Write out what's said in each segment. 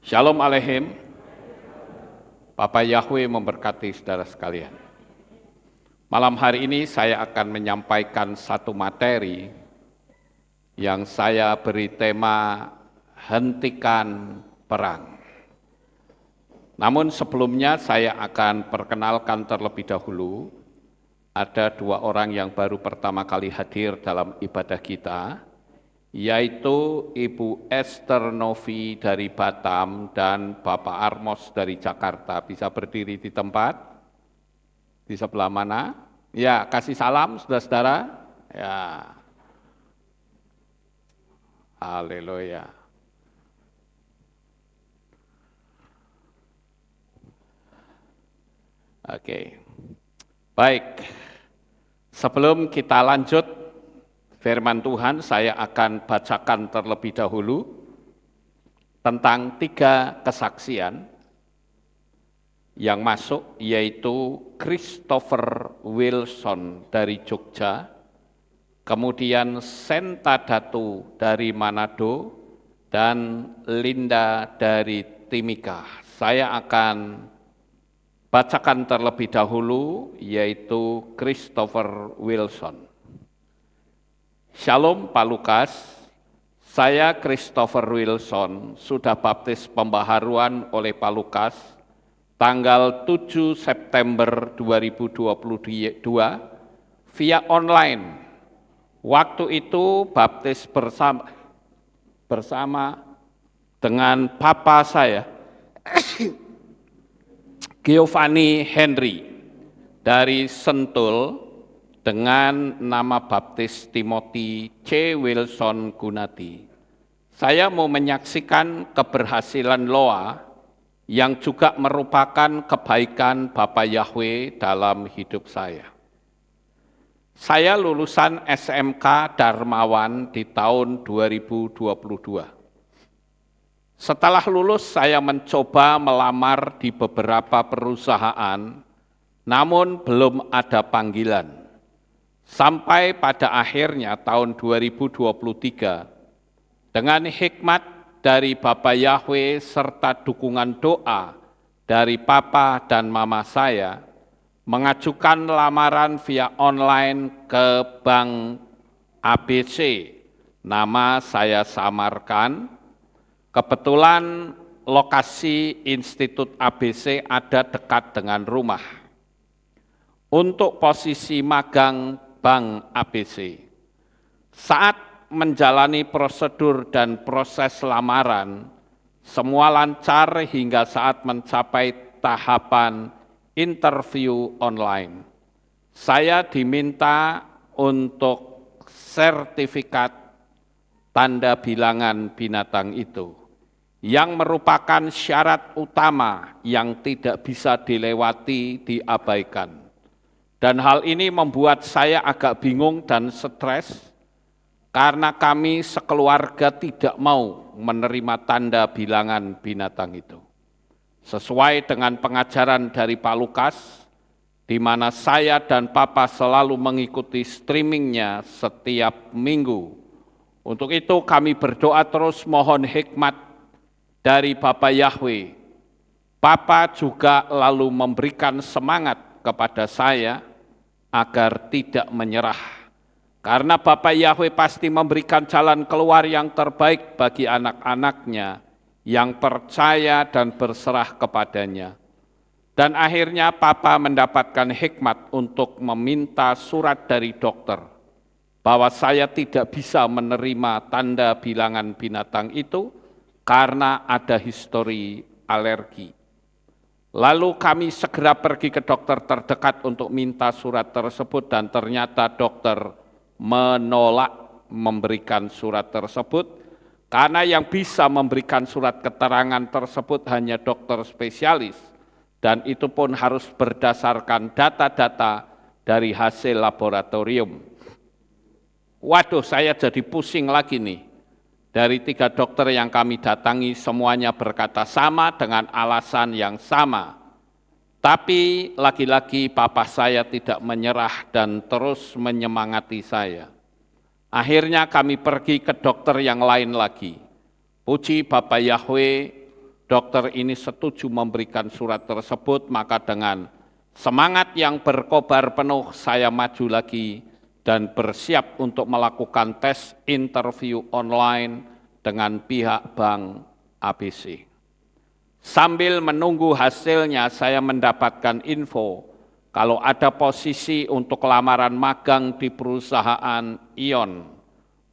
Shalom Aleichem, Bapak Yahweh memberkati saudara sekalian. Malam hari ini saya akan menyampaikan satu materi yang saya beri tema Hentikan Perang. Namun sebelumnya saya akan perkenalkan terlebih dahulu, ada dua orang yang baru pertama kali hadir dalam ibadah kita, yaitu Ibu Esther Novi dari Batam dan Bapak Armos dari Jakarta. Bisa berdiri di tempat? Di sebelah mana? Ya, kasih salam saudara-saudara. Ya. Haleluya. Oke. Baik. Sebelum kita lanjut firman Tuhan, saya akan bacakan terlebih dahulu tentang 3 kesaksian yang masuk, yaitu Christopher Wilson dari Jogja, kemudian Senta Datu dari Manado, dan Linda dari Timika. Saya akan bacakan terlebih dahulu, yaitu Christopher Wilson. Shalom Pak Lukas, saya Christopher Wilson sudah baptis pembaharuan oleh Pak Lukas tanggal 7 September 2022 via online. Waktu itu baptis bersama dengan papa saya, Giovanni Henry dari Sentul, dengan nama baptis Timothy C. Wilson Gunati. Saya mau menyaksikan keberhasilan Loa yang juga merupakan kebaikan Bapak Yahweh dalam hidup saya. Saya lulusan SMK Darmawan di tahun 2022. Setelah lulus saya mencoba melamar di beberapa perusahaan, namun belum ada panggilan. Sampai pada akhirnya tahun 2023, dengan hikmat dari Bapak Yahweh serta dukungan doa dari Papa dan Mama saya, mengajukan lamaran via online ke Bank ABC. Nama saya samarkan, kebetulan lokasi Institut ABC ada dekat dengan rumah. Untuk posisi magang Bank ABC. Saat menjalani prosedur dan proses lamaran, semua lancar hingga saat mencapai tahapan interview online. Saya diminta untuk sertifikat tanda bilangan binatang itu, yang merupakan syarat utama yang tidak bisa dilewati, diabaikan. Dan hal ini membuat saya agak bingung dan stres karena kami sekeluarga tidak mau menerima tanda bilangan binatang itu. Sesuai dengan pengajaran dari Pak Lukas, di mana saya dan Papa selalu mengikuti streamingnya setiap minggu. Untuk itu kami berdoa terus mohon hikmat dari Bapak Yahweh. Papa juga lalu memberikan semangat kepada saya agar tidak menyerah. Karena Bapak Yahweh pasti memberikan jalan keluar yang terbaik bagi anak-anaknya yang percaya dan berserah kepadanya. Dan akhirnya Papa mendapatkan hikmat untuk meminta surat dari dokter bahwa saya tidak bisa menerima tanda bilangan binatang itu karena ada histori alergi. Lalu kami segera pergi ke dokter terdekat untuk minta surat tersebut dan ternyata dokter menolak memberikan surat tersebut karena yang bisa memberikan surat keterangan tersebut hanya dokter spesialis dan itu pun harus berdasarkan data-data dari hasil laboratorium. Waduh, saya jadi pusing lagi nih. Dari 3 dokter yang kami datangi semuanya berkata sama dengan alasan yang sama. Tapi lagi-lagi Papa saya tidak menyerah dan terus menyemangati saya. Akhirnya kami pergi ke dokter yang lain lagi. Puji Bapak Yahweh, dokter ini setuju memberikan surat tersebut, maka dengan semangat yang berkobar penuh saya maju lagi dan bersiap untuk melakukan tes interview online dengan pihak Bank ABC. Sambil menunggu hasilnya, saya mendapatkan info kalau ada posisi untuk lamaran magang di perusahaan Ion.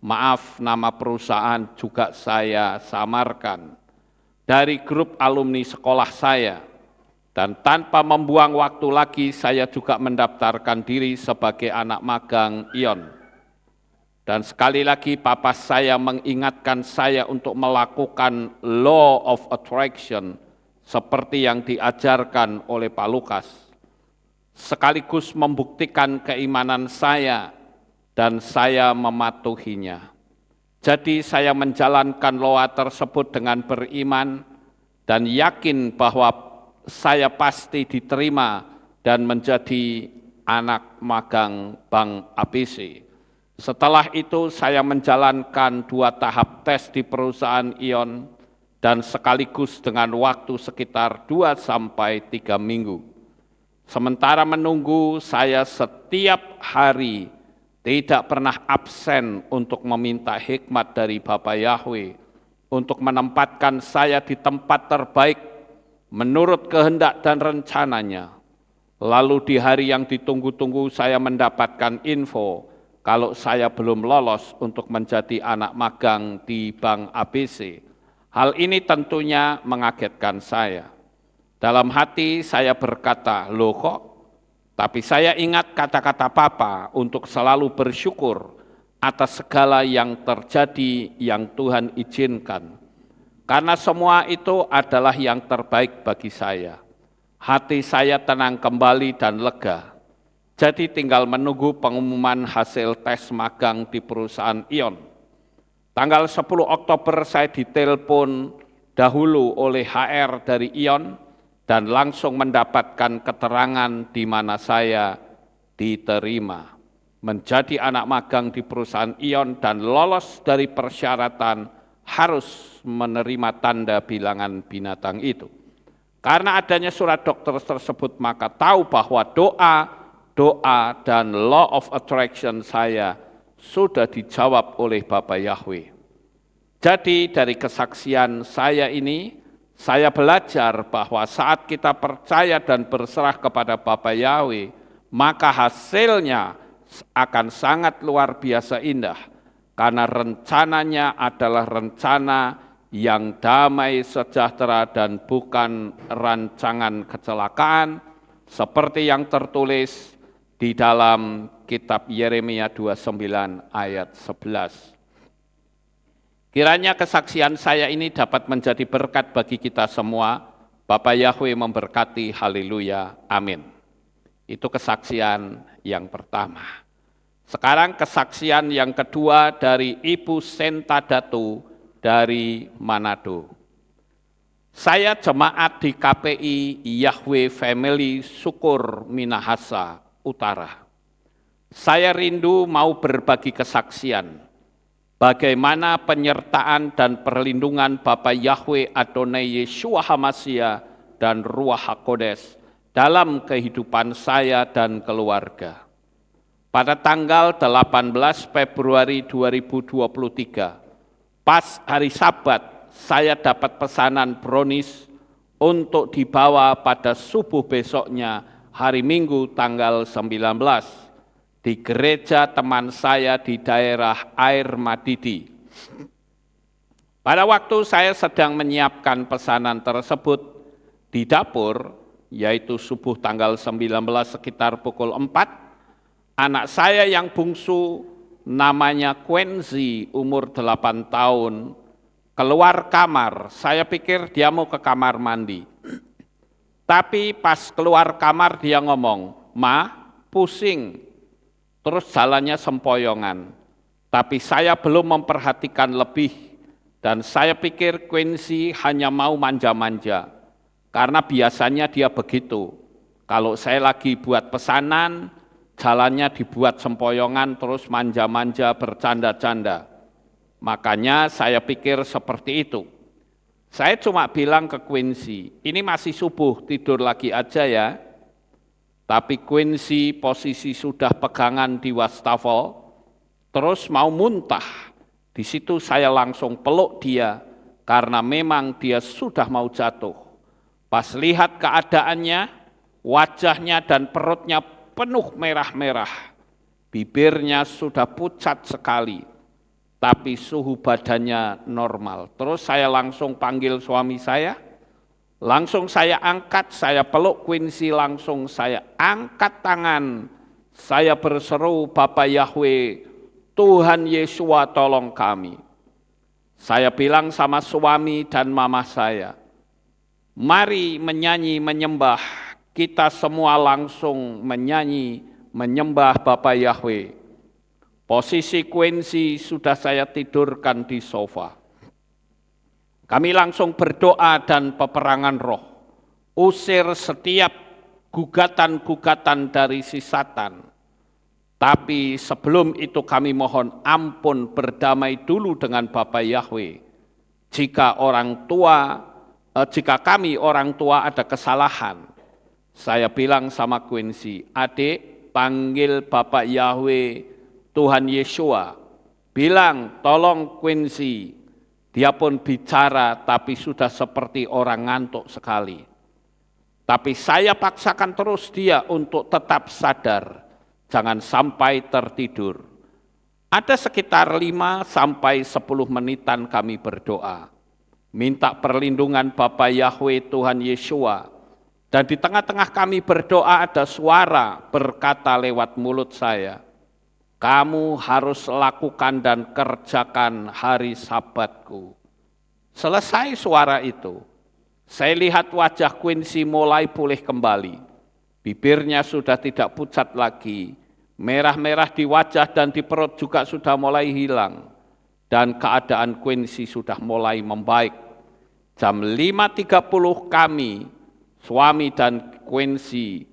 Maaf, nama perusahaan juga saya samarkan. Dari grup alumni sekolah saya. Dan tanpa membuang waktu lagi, saya juga mendaftarkan diri sebagai anak magang Ion. Dan sekali lagi papa saya mengingatkan saya untuk melakukan law of attraction seperti yang diajarkan oleh Pak Lukas. Sekaligus membuktikan keimanan saya dan saya mematuhinya. Jadi saya menjalankan loa tersebut dengan beriman dan yakin bahwa saya pasti diterima dan menjadi anak magang Bank ABC. Setelah itu saya menjalankan 2 tahap tes di perusahaan Ion dan sekaligus dengan waktu sekitar 2-3 minggu. Sementara menunggu, saya setiap hari tidak pernah absen untuk meminta hikmat dari Bapa Yahweh untuk menempatkan saya di tempat terbaik menurut kehendak dan rencananya. Lalu di hari yang ditunggu-tunggu saya mendapatkan info kalau saya belum lolos untuk menjadi anak magang di Bank ABC. Hal ini tentunya mengagetkan saya. Dalam hati saya berkata, loh kok? Tapi saya ingat kata-kata Papa untuk selalu bersyukur atas segala yang terjadi yang Tuhan izinkan. Karena semua itu adalah yang terbaik bagi saya. Hati saya tenang kembali dan lega. Jadi tinggal menunggu pengumuman hasil tes magang di perusahaan Ion. Tanggal 10 Oktober saya ditelepon dahulu oleh HR dari Ion dan langsung mendapatkan keterangan di mana saya diterima. Menjadi anak magang di perusahaan Ion dan lolos dari persyaratan harus menerima tanda bilangan binatang itu. Karena adanya surat dokter tersebut, maka tahu bahwa doa dan law of attraction saya sudah dijawab oleh Bapa Yahweh. Jadi dari kesaksian saya ini, saya belajar bahwa saat kita percaya dan berserah kepada Bapa Yahweh, maka hasilnya akan sangat luar biasa indah. Karena rencananya adalah rencana yang damai sejahtera dan bukan rancangan kecelakaan, seperti yang tertulis di dalam kitab Yeremia 29 ayat 11. Kiranya kesaksian saya ini dapat menjadi berkat bagi kita semua. Bapa Yahweh memberkati, haleluya, amin. Itu kesaksian yang pertama. Sekarang kesaksian yang kedua dari Ibu Senta Datu dari Manado. Saya jemaat di KPI Yahweh Family Syukur Minahasa Utara. Saya rindu mau berbagi kesaksian bagaimana penyertaan dan perlindungan Bapa Yahweh Adonai Yeshua HaMashiach dan Ruach HaKodes dalam kehidupan saya dan keluarga. Pada tanggal 18 Februari 2023, pas hari Sabat, saya dapat pesanan brownies untuk dibawa pada subuh besoknya hari Minggu tanggal 19 di gereja teman saya di daerah Air Madidi. Pada waktu saya sedang menyiapkan pesanan tersebut di dapur, yaitu subuh tanggal 19 sekitar pukul 4, anak saya yang bungsu namanya Quenzi, umur 8 tahun, keluar kamar. Saya pikir dia mau ke kamar mandi. Tapi pas keluar kamar dia ngomong, "Ma, pusing." Terus jalannya sempoyongan. Tapi saya belum memperhatikan lebih. Dan saya pikir Quenzi hanya mau manja-manja. Karena biasanya dia begitu. Kalau saya lagi buat pesanan, jalannya dibuat sempoyongan terus manja-manja bercanda-canda. Makanya saya pikir seperti itu. Saya cuma bilang ke Quincy, ini masih subuh, tidur lagi aja ya. Tapi Quincy posisi sudah pegangan di wastafel, terus mau muntah. Di situ saya langsung peluk dia, karena memang dia sudah mau jatuh. Pas lihat keadaannya, wajahnya dan perutnya penuh merah-merah. Bibirnya sudah pucat sekali, tapi suhu badannya normal. Terus saya langsung panggil suami saya, langsung saya angkat, saya peluk Quincy, langsung saya angkat tangan. Saya berseru, Bapak Yahweh, Tuhan Yesua tolong kami. Saya bilang sama suami dan mama saya, mari menyanyi, menyembah. Kita semua langsung menyanyi, menyembah Bapak Yahweh. Posisi Quincy sudah saya tidurkan di sofa. Kami langsung berdoa dan peperangan roh. Usir setiap gugatan-gugatan dari si Satan. Tapi sebelum itu kami mohon ampun, berdamai dulu dengan Bapak Yahweh. Jika kami orang tua ada kesalahan, saya bilang sama Quincy, adik panggil Bapak Yahweh Tuhan Yesua. Bilang tolong Quincy, dia pun bicara tapi sudah seperti orang ngantuk sekali. Tapi saya paksakan terus dia untuk tetap sadar, jangan sampai tertidur. Ada sekitar 5 sampai 10 menitan kami berdoa. Minta perlindungan Bapa Yahweh Tuhan Yesua. Dan di tengah-tengah kami berdoa ada suara berkata lewat mulut saya, kamu harus lakukan dan kerjakan hari Sabatku. Selesai suara itu, saya lihat wajah Quincy mulai pulih kembali. Bibirnya sudah tidak pucat lagi, merah-merah di wajah dan di perut juga sudah mulai hilang. Dan keadaan Quincy sudah mulai membaik. Jam 5.30 kami, suami dan Quincy,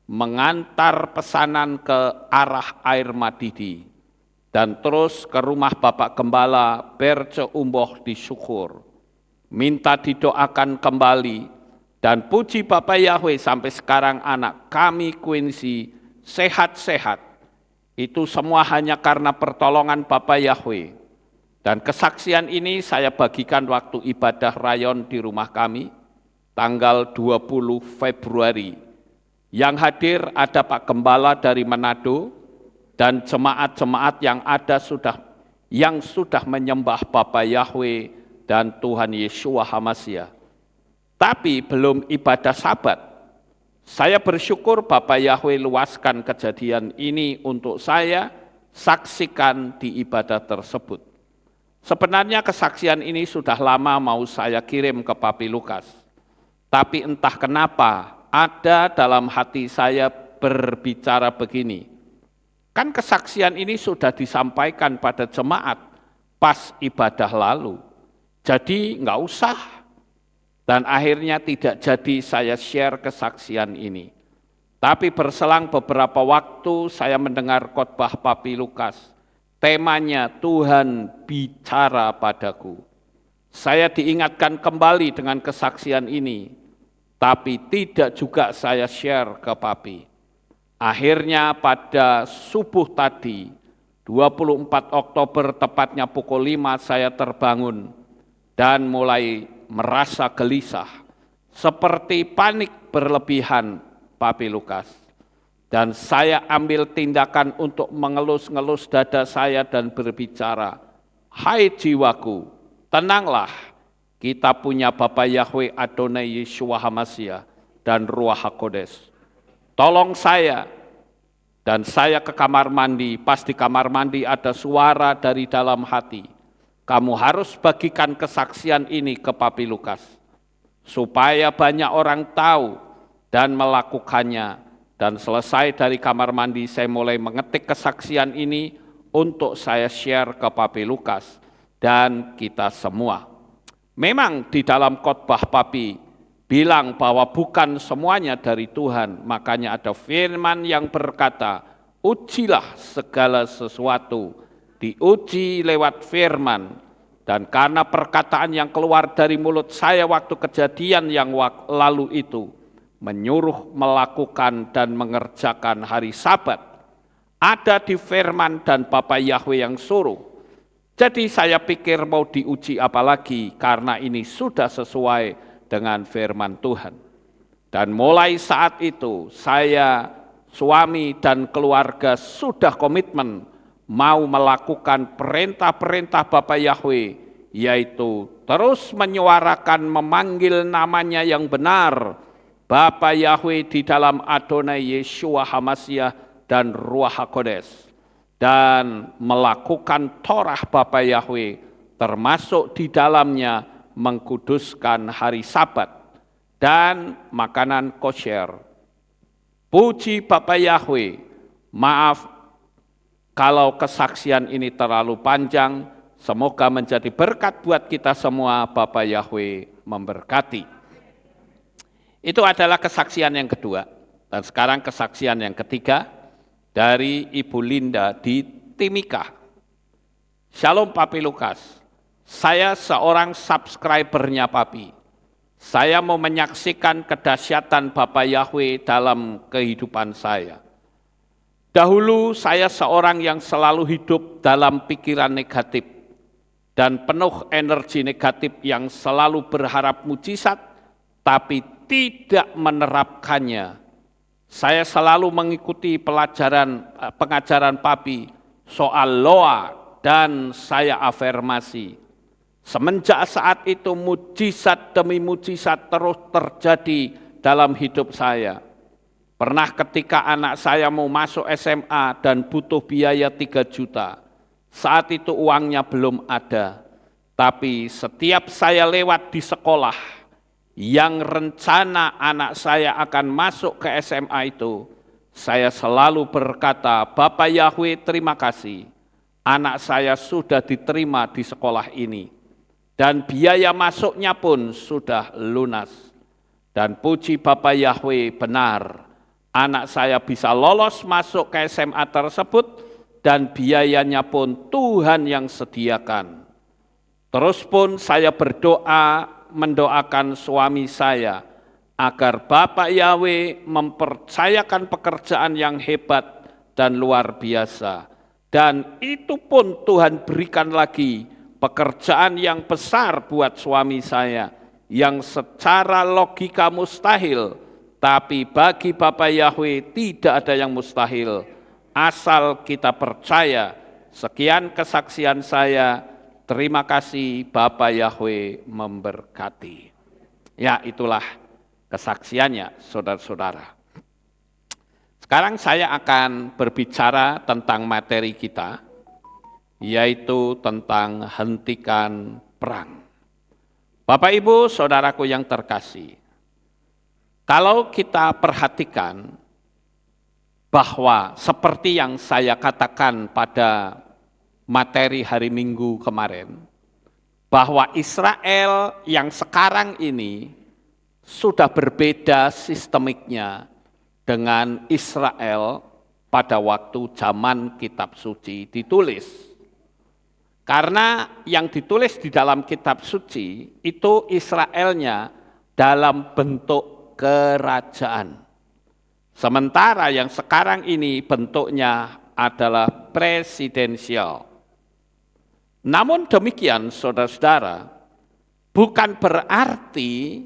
mengantar pesanan ke arah air Madidi. Dan terus ke rumah Bapak Gembala Berce Umboh di Syukur. Minta didoakan kembali. Dan puji Bapak Yahweh sampai sekarang anak kami Quincy sehat-sehat. Itu semua hanya karena pertolongan Bapak Yahweh. Dan kesaksian ini saya bagikan waktu ibadah rayon di rumah kami, tanggal 20 Februari. Yang hadir ada Pak Gembala dari Manado, dan jemaat-jemaat yang sudah menyembah Bapak Yahweh dan Tuhan Yesua HaMashiach. Tapi belum ibadah Sabat. Saya bersyukur Bapak Yahweh luaskan kejadian ini untuk saya saksikan di ibadah tersebut. Sebenarnya kesaksian ini sudah lama mau saya kirim ke Papi Lukas. Tapi entah kenapa ada dalam hati saya berbicara begini. Kan kesaksian ini sudah disampaikan pada jemaat pas ibadah lalu. Jadi enggak usah. Dan akhirnya tidak jadi saya share kesaksian ini. Tapi berselang beberapa waktu saya mendengar khotbah Papi Lukas. Temanya Tuhan bicara padaku. Saya diingatkan kembali dengan kesaksian ini. Tapi tidak juga saya share ke Papi. Akhirnya pada subuh tadi, 24 Oktober tepatnya pukul 5 saya terbangun dan mulai merasa gelisah, seperti panik berlebihan Papi Lukas. Dan saya ambil tindakan untuk mengelus-ngelus dada saya dan berbicara, hai jiwaku, tenanglah, kita punya Bapa Yahweh Adonai Yeshua HaMashiach dan Ruach HaKodes. Tolong saya. Dan saya ke kamar mandi, pas di kamar mandi ada suara dari dalam hati. Kamu harus bagikan kesaksian ini ke Papi Lukas. Supaya banyak orang tahu dan melakukannya. Dan selesai dari kamar mandi saya mulai mengetik kesaksian ini untuk saya share ke Papi Lukas dan kita semua. Memang di dalam khotbah Papi bilang bahwa bukan semuanya dari Tuhan, makanya ada firman yang berkata, ujilah segala sesuatu, diuji lewat firman, Dan karena perkataan yang keluar dari mulut saya waktu kejadian yang lalu itu menyuruh melakukan dan mengerjakan hari Sabat, ada di firman dan Bapa Yahweh yang suruh. Jadi saya pikir mau diuji apalagi karena ini sudah sesuai dengan firman Tuhan. Dan mulai saat itu saya, suami dan keluarga sudah komitmen mau melakukan perintah-perintah Bapa Yahweh, yaitu terus menyuarakan memanggil namanya yang benar, Bapa Yahweh di dalam Adonai Yeshua HaMashiach dan Ruach HaKodes, dan melakukan Torah Bapa Yahweh, termasuk di dalamnya mengkuduskan hari Sabat dan makanan kosher. Puji Bapa Yahweh, maaf kalau kesaksian ini terlalu panjang, semoga menjadi berkat buat kita semua. Bapa Yahweh memberkati. Itu adalah kesaksian yang kedua. Dan sekarang kesaksian yang ketiga dari Ibu Linda di Timika. Shalom Papi Lukas, saya seorang subscribernya Papi. Saya mau menyaksikan kedahsyatan Bapa Yahweh dalam kehidupan saya. Dahulu saya seorang yang selalu hidup dalam pikiran negatif dan penuh energi negatif yang selalu berharap mujizat tapi tidak menerapkannya. Saya selalu mengikuti pengajaran Papi soal loa dan saya afirmasi. Semenjak saat itu mujizat demi mujizat terus terjadi dalam hidup saya. Pernah ketika anak saya mau masuk SMA dan butuh biaya 3 juta. Saat itu uangnya belum ada. Tapi setiap saya lewat di sekolah yang rencana anak saya akan masuk ke SMA itu, saya selalu berkata, Bapa Yahweh terima kasih. Anak saya sudah diterima di sekolah ini. Dan biaya masuknya pun sudah lunas. Dan puji Bapa Yahweh benar. Anak saya bisa lolos masuk ke SMA tersebut dan biayanya pun Tuhan yang sediakan. Terus pun saya berdoa mendoakan suami saya agar Bapak Yahweh mempercayakan pekerjaan yang hebat dan luar biasa. Dan itu pun Tuhan berikan lagi pekerjaan yang besar buat suami saya yang secara logika mustahil. Tapi bagi Bapa Yahweh tidak ada yang mustahil, asal kita percaya. Sekian kesaksian saya, terima kasih Bapa Yahweh memberkati. Ya itulah kesaksiannya saudara-saudara. Sekarang saya akan berbicara tentang materi kita, yaitu tentang hentikan perang. Bapak Ibu saudaraku yang terkasih, kalau kita perhatikan bahwa seperti yang saya katakan pada materi hari Minggu kemarin, bahwa Israel yang sekarang ini sudah berbeda sistemiknya dengan Israel pada waktu zaman kitab suci ditulis. Karena yang ditulis di dalam kitab suci itu Israelnya dalam bentuk kerajaan. Sementara yang sekarang ini bentuknya adalah presidensial. Namun demikian saudara-saudara, bukan berarti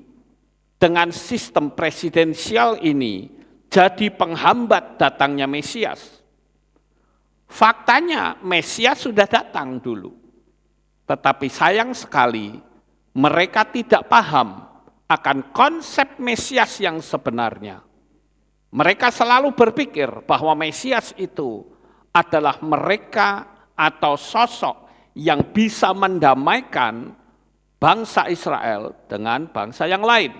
dengan sistem presidensial ini jadi penghambat datangnya Mesias. Faktanya Mesias sudah datang dulu. Tetapi sayang sekali mereka tidak paham akan konsep Mesias yang sebenarnya. Mereka selalu berpikir bahwa Mesias itu adalah mereka atau sosok yang bisa mendamaikan bangsa Israel dengan bangsa yang lain.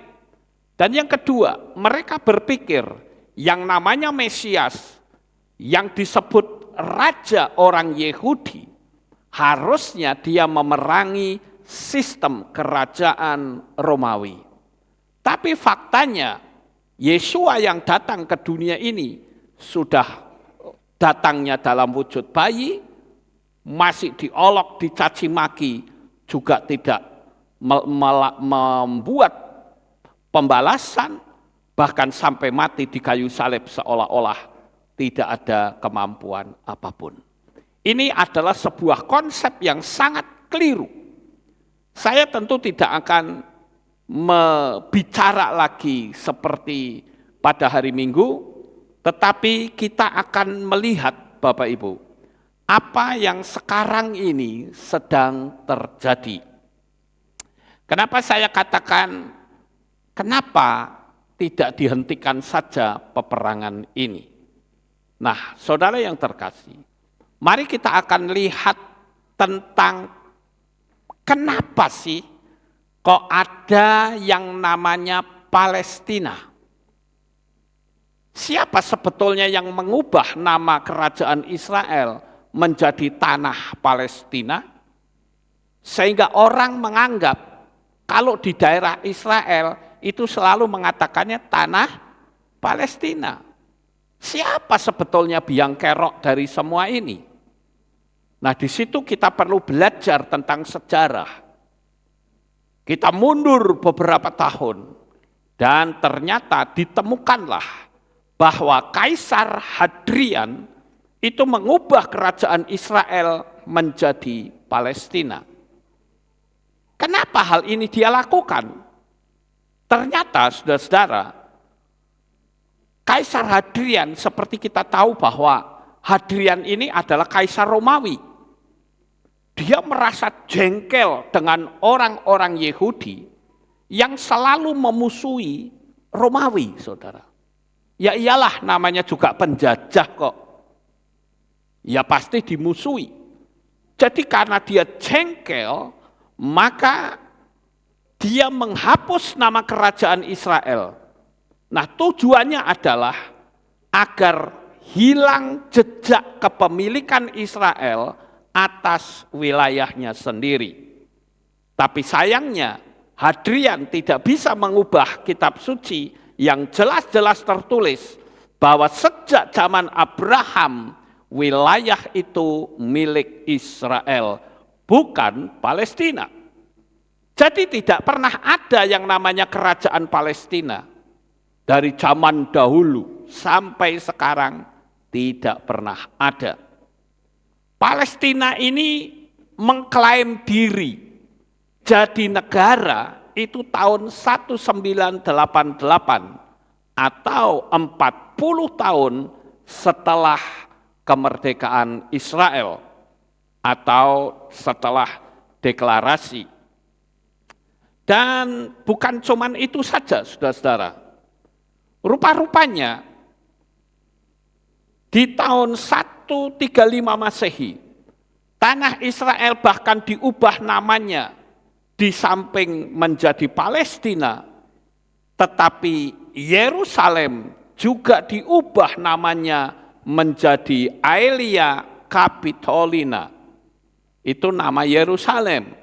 Dan yang kedua, mereka berpikir yang namanya Mesias yang disebut raja orang Yehudi, harusnya dia memerangi sistem kerajaan Romawi. Tapi faktanya, Yeshua yang datang ke dunia ini sudah datangnya dalam wujud bayi, masih diolok, dicaci maki, juga tidak membuat pembalasan, bahkan sampai mati di kayu salib seolah-olah tidak ada kemampuan apapun. Ini adalah sebuah konsep yang sangat keliru. Saya tentu tidak akan bicara lagi seperti pada hari Minggu, tetapi kita akan melihat, Bapak Ibu, apa yang sekarang ini sedang terjadi. Kenapa saya katakan, kenapa tidak dihentikan saja peperangan ini? Nah, saudara yang terkasih, mari kita akan lihat tentang kenapa sih kok ada yang namanya Palestina. Siapa sebetulnya yang mengubah nama kerajaan Israel menjadi tanah Palestina? Sehingga orang menganggap kalau di daerah Israel itu selalu mengatakannya tanah Palestina. Siapa sebetulnya biang kerok dari semua ini? Nah, di situ kita perlu belajar tentang sejarah. Kita mundur beberapa tahun dan ternyata ditemukanlah bahwa Kaisar Hadrian itu mengubah kerajaan Israel menjadi Palestina. Kenapa hal ini dia lakukan? Ternyata, saudara-saudara, Kaisar Hadrian, seperti kita tahu bahwa Hadrian ini adalah Kaisar Romawi. Dia merasa jengkel dengan orang-orang Yahudi yang selalu memusuhi Romawi, saudara. Ya iyalah, namanya juga penjajah kok. Ya pasti dimusuhi. Jadi karena dia jengkel, maka dia menghapus nama kerajaan Israel. Nah, tujuannya adalah agar hilang jejak kepemilikan Israel atas wilayahnya sendiri. Tapi sayangnya Hadrian tidak bisa mengubah kitab suci yang jelas-jelas tertulis bahwa sejak zaman Abraham wilayah itu milik Israel, bukan Palestina. Jadi tidak pernah ada yang namanya kerajaan Palestina. Dari zaman dahulu sampai sekarang tidak pernah ada. Palestina ini mengklaim diri jadi negara itu tahun 1988 atau 40 tahun setelah kemerdekaan Israel atau setelah deklarasi. Dan bukan cuman itu saja, saudara-saudara. Rupa-rupanya di tahun 135 Masehi, tanah Israel bahkan diubah namanya. Di samping menjadi Palestina, tetapi Yerusalem juga diubah namanya menjadi Aelia Capitolina. Itu nama Yerusalem.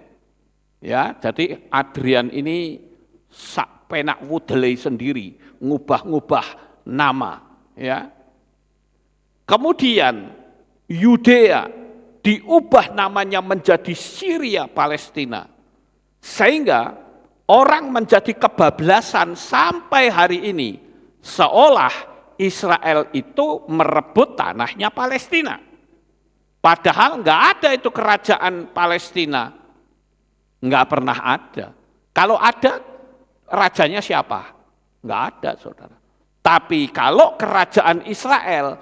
Ya, jadi Hadrian ini sak penak wudelei sendiri, ngubah-ngubah nama, ya. Kemudian Yudea diubah namanya menjadi Syria Palestina. Sehingga orang menjadi kebablasan sampai hari ini seolah Israel itu merebut tanahnya Palestina. Padahal enggak ada itu kerajaan Palestina. Enggak pernah ada. Kalau ada, rajanya siapa? Enggak ada, saudara. Tapi kalau kerajaan Israel,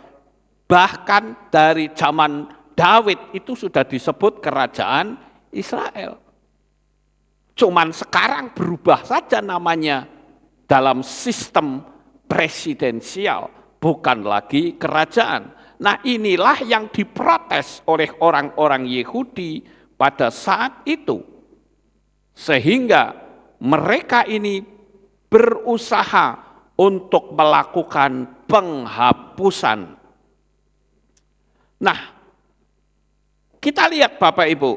bahkan dari zaman Daud itu sudah disebut kerajaan Israel. Cuman sekarang berubah saja namanya dalam sistem presidensial, bukan lagi kerajaan. Nah, inilah yang diprotes oleh orang-orang Yahudi pada saat itu. Sehingga mereka ini berusaha untuk melakukan penghapusan. Nah, kita lihat Bapak Ibu,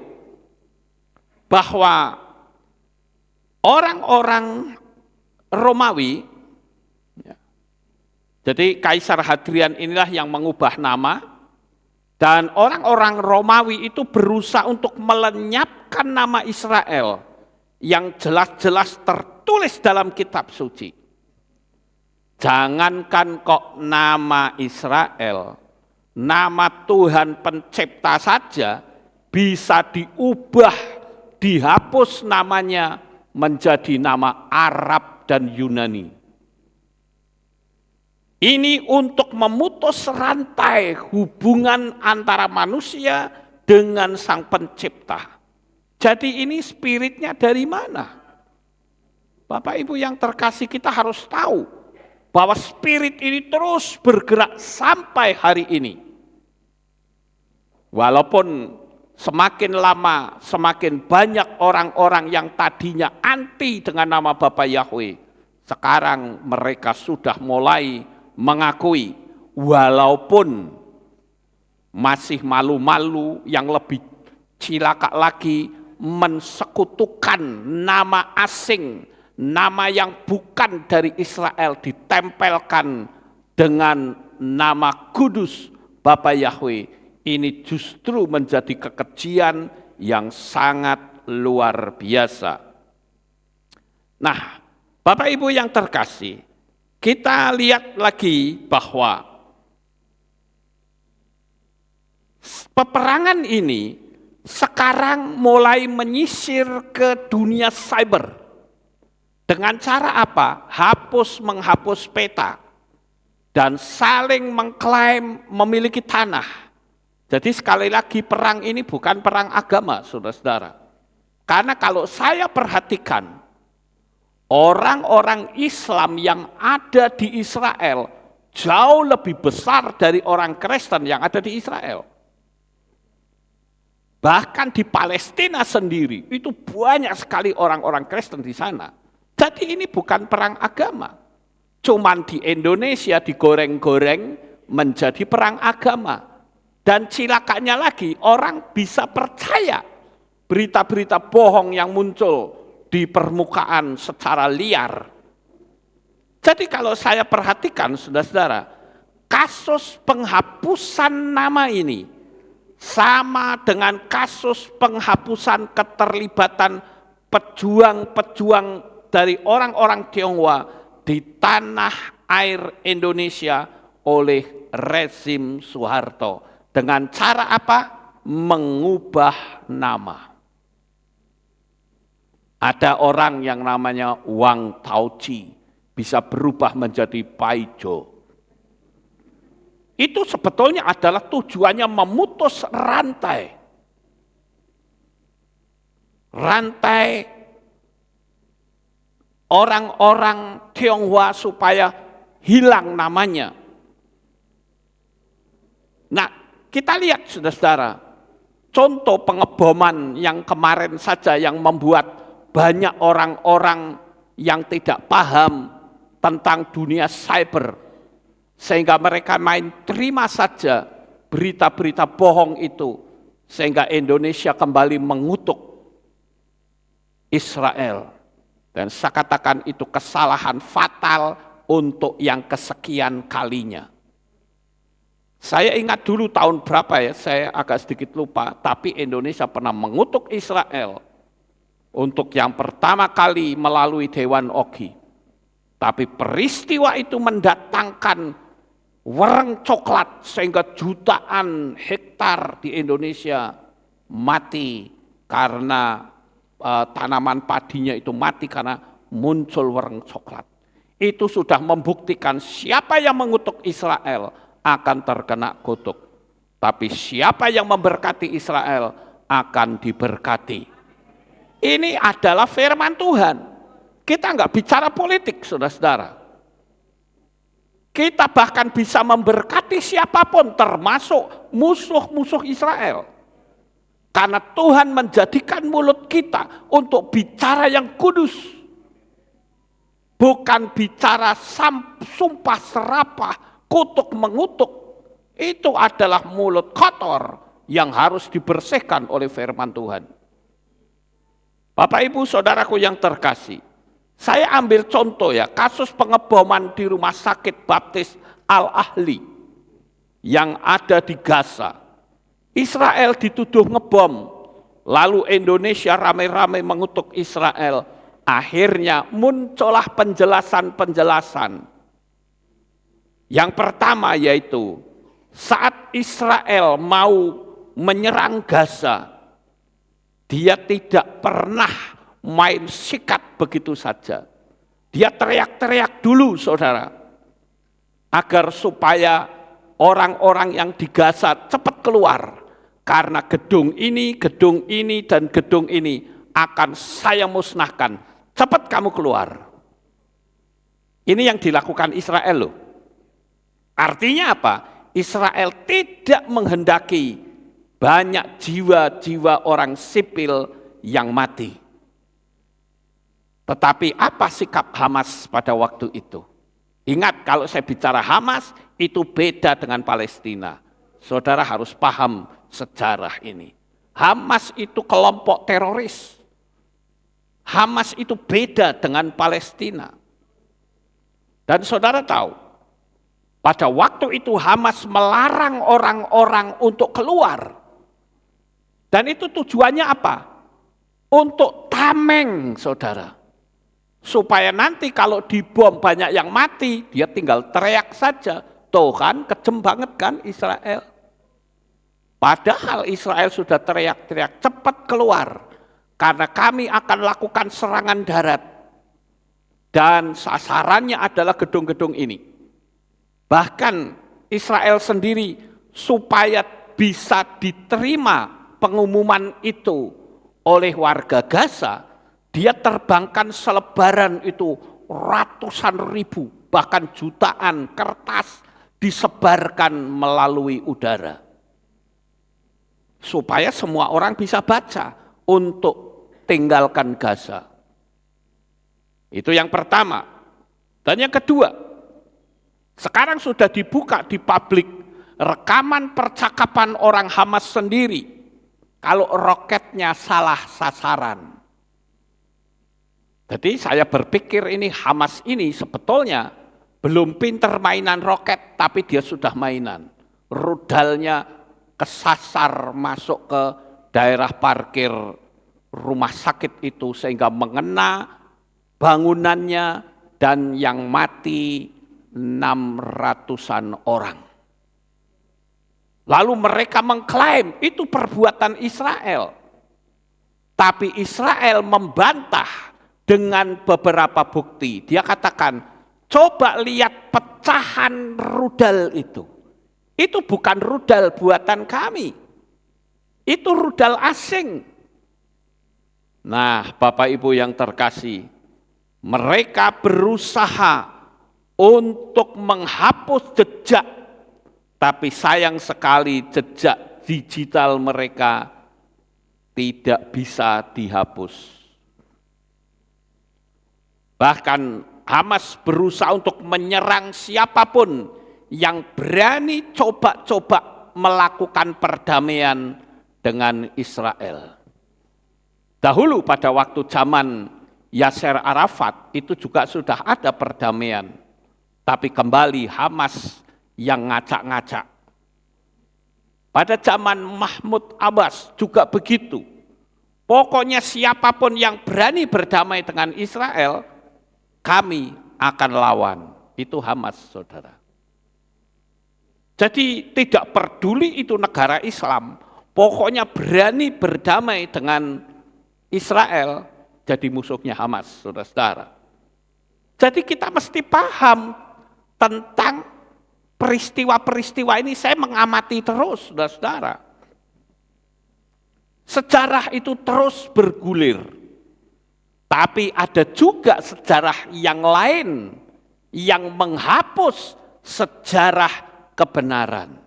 bahwa orang-orang Romawi, jadi Kaisar Hadrian inilah yang mengubah nama, Dan orang-orang Romawi itu berusaha untuk melenyapkan nama Israel yang jelas-jelas tertulis dalam kitab suci. Jangankan kok nama Israel, nama Tuhan pencipta saja bisa diubah, dihapus namanya menjadi nama Arab dan Yunani. Ini untuk memutus rantai hubungan antara manusia dengan Sang Pencipta. Jadi ini spiritnya dari mana? Bapak Ibu yang terkasih, kita harus tahu bahwa spirit ini terus bergerak sampai hari ini. Walaupun semakin lama, semakin banyak orang-orang yang tadinya anti dengan nama Bapa Yahweh, sekarang mereka sudah mulai mengakui, walaupun masih malu-malu, yang lebih cilaka lagi mensekutukan nama asing, nama yang bukan dari Israel ditempelkan dengan nama kudus Bapa Yahweh. Ini justru menjadi kekejian yang sangat luar biasa. Nah, Bapak Ibu yang terkasih, kita lihat lagi bahwa peperangan ini sekarang mulai menyisir ke dunia cyber. Dengan cara apa? Menghapus peta dan saling mengklaim memiliki tanah. Jadi sekali lagi perang ini bukan perang agama, saudara-saudara. Karena kalau saya perhatikan, orang-orang Islam yang ada di Israel jauh lebih besar dari orang Kristen yang ada di Israel. Bahkan di Palestina sendiri itu banyak sekali orang-orang Kristen di sana. Jadi ini bukan perang agama. Cuman di Indonesia digoreng-goreng menjadi perang agama. Dan cilakanya lagi, orang bisa percaya berita-berita bohong yang muncul di permukaan secara liar. Jadi kalau saya perhatikan, saudara-saudara, kasus penghapusan nama ini sama dengan kasus penghapusan keterlibatan pejuang-pejuang dari orang-orang Tionghoa di tanah air Indonesia oleh rezim Soeharto. Dengan cara apa? Mengubah nama. Ada orang yang namanya Wang Taoji bisa berubah menjadi Paijo. Itu sebetulnya adalah tujuannya memutus rantai orang-orang Tionghoa supaya hilang namanya. Nah, kita lihat saudara-saudara, contoh pengeboman yang kemarin saja yang membuat banyak orang-orang yang tidak paham tentang dunia cyber, sehingga mereka main terima saja berita-berita bohong itu, sehingga Indonesia kembali mengutuk Israel. Dan saya katakan itu kesalahan fatal untuk yang kesekian kalinya. Saya ingat dulu tahun berapa ya, saya agak sedikit lupa, tapi Indonesia pernah mengutuk Israel untuk yang pertama kali melalui Dewan Ogi. Tapi peristiwa itu mendatangkan wereng coklat sehingga jutaan hektar di Indonesia mati karena tanaman padinya itu mati karena muncul wereng coklat. Itu sudah membuktikan siapa yang mengutuk Israel akan terkena kutuk. Tapi siapa yang memberkati Israel akan diberkati. Ini adalah firman Tuhan. Kita enggak bicara politik, saudara-saudara. Kita bahkan bisa memberkati siapapun, termasuk musuh-musuh Israel. Karena Tuhan menjadikan mulut kita untuk bicara yang kudus. Bukan bicara sumpah serapah, kutuk mengutuk. Itu adalah mulut kotor yang harus dibersihkan oleh firman Tuhan. Bapak Ibu Saudaraku yang terkasih, saya ambil contoh ya, kasus pengeboman di Rumah Sakit Baptis Al-Ahli yang ada di Gaza. Israel dituduh ngebom, lalu Indonesia ramai-ramai mengutuk Israel. Akhirnya muncullah penjelasan-penjelasan. Yang pertama yaitu saat Israel mau menyerang Gaza, dia tidak pernah main sikat begitu saja. Dia teriak-teriak dulu, saudara, agar supaya orang-orang yang di Gaza cepat keluar. Karena gedung ini, dan gedung ini akan saya musnahkan. Cepat kamu keluar. Ini yang dilakukan Israel loh. Artinya apa? Israel tidak menghendaki banyak jiwa-jiwa orang sipil yang mati. Tetapi apa sikap Hamas pada waktu itu? Ingat, kalau saya bicara Hamas, itu beda dengan Palestina. Saudara harus paham sejarah ini. Hamas itu kelompok teroris. Hamas itu beda dengan Palestina. Dan saudara tahu, pada waktu itu Hamas melarang orang-orang untuk keluar. Dan itu tujuannya apa? Untuk tameng, saudara. Supaya nanti kalau dibom banyak yang mati, dia tinggal teriak saja. Tuh kan, kejem banget kan Israel. Padahal Israel sudah teriak-teriak, cepat keluar. Karena kami akan lakukan serangan darat. Dan sasarannya adalah gedung-gedung ini. Bahkan Israel sendiri supaya bisa diterima pengumuman itu oleh warga Gaza, dia terbangkan selebaran itu ratusan ribu, bahkan jutaan kertas disebarkan melalui udara. Supaya semua orang bisa baca untuk tinggalkan Gaza. Itu yang pertama. Dan yang kedua, sekarang sudah dibuka di publik rekaman percakapan orang Hamas sendiri kalau roketnya salah sasaran. Jadi saya berpikir ini Hamas ini sebetulnya belum pinter mainan roket, tapi dia sudah mainan. Rudalnya kesasar masuk ke daerah parkir rumah sakit itu sehingga mengena bangunannya dan yang mati 600-an orang. Lalu mereka mengklaim itu perbuatan Israel. Tapi Israel membantah dengan beberapa bukti. Dia katakan, coba lihat pecahan rudal itu. Itu bukan rudal buatan kami. Itu rudal asing. Nah, Bapak Ibu yang terkasih, mereka berusaha untuk menghapus jejak, tapi sayang sekali jejak digital mereka tidak bisa dihapus. Bahkan Hamas berusaha untuk menyerang siapapun yang berani coba-coba melakukan perdamaian dengan Israel. Dahulu pada waktu zaman Yasser Arafat itu juga sudah ada perdamaian. Tapi kembali Hamas yang ngacak-ngacak. Pada zaman Mahmud Abbas juga begitu. Pokoknya siapapun yang berani berdamai dengan Israel, kami akan lawan. Itu Hamas, saudara. Jadi tidak peduli itu negara Islam, pokoknya berani berdamai dengan Israel, jadi musuhnya Hamas, saudara-saudara. Jadi kita mesti paham tentang peristiwa-peristiwa ini. Saya mengamati terus, saudara-saudara. Sejarah itu terus bergulir. Tapi ada juga sejarah yang lain yang menghapus sejarah kebenaran.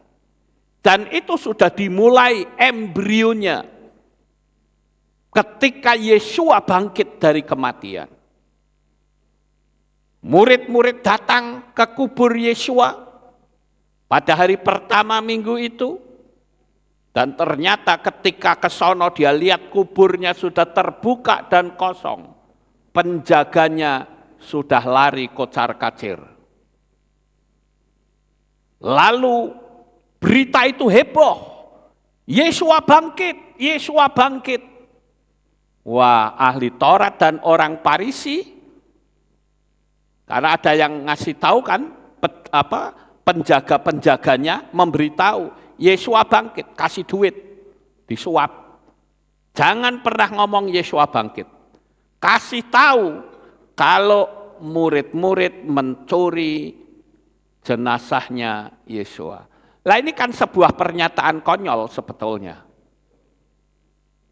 Dan itu sudah dimulai embrionya ketika Yeshua bangkit dari kematian. Murid-murid datang ke kubur Yeshua pada hari pertama minggu itu, dan ternyata ketika ke sono dia lihat kuburnya sudah terbuka dan kosong. Penjaganya sudah lari kocar-kacir. Lalu berita itu heboh. Yesua bangkit, Yesua bangkit. Wah, ahli Taurat dan orang Farisi, karena ada yang ngasih tahu kan, penjaga-penjaganya memberitahu, Yesua bangkit, kasih duit, disuap. Jangan pernah ngomong Yesua bangkit. Kasih tahu kalau murid-murid mencuri jenazahnya Yesua. Lah ini kan sebuah pernyataan konyol sebetulnya.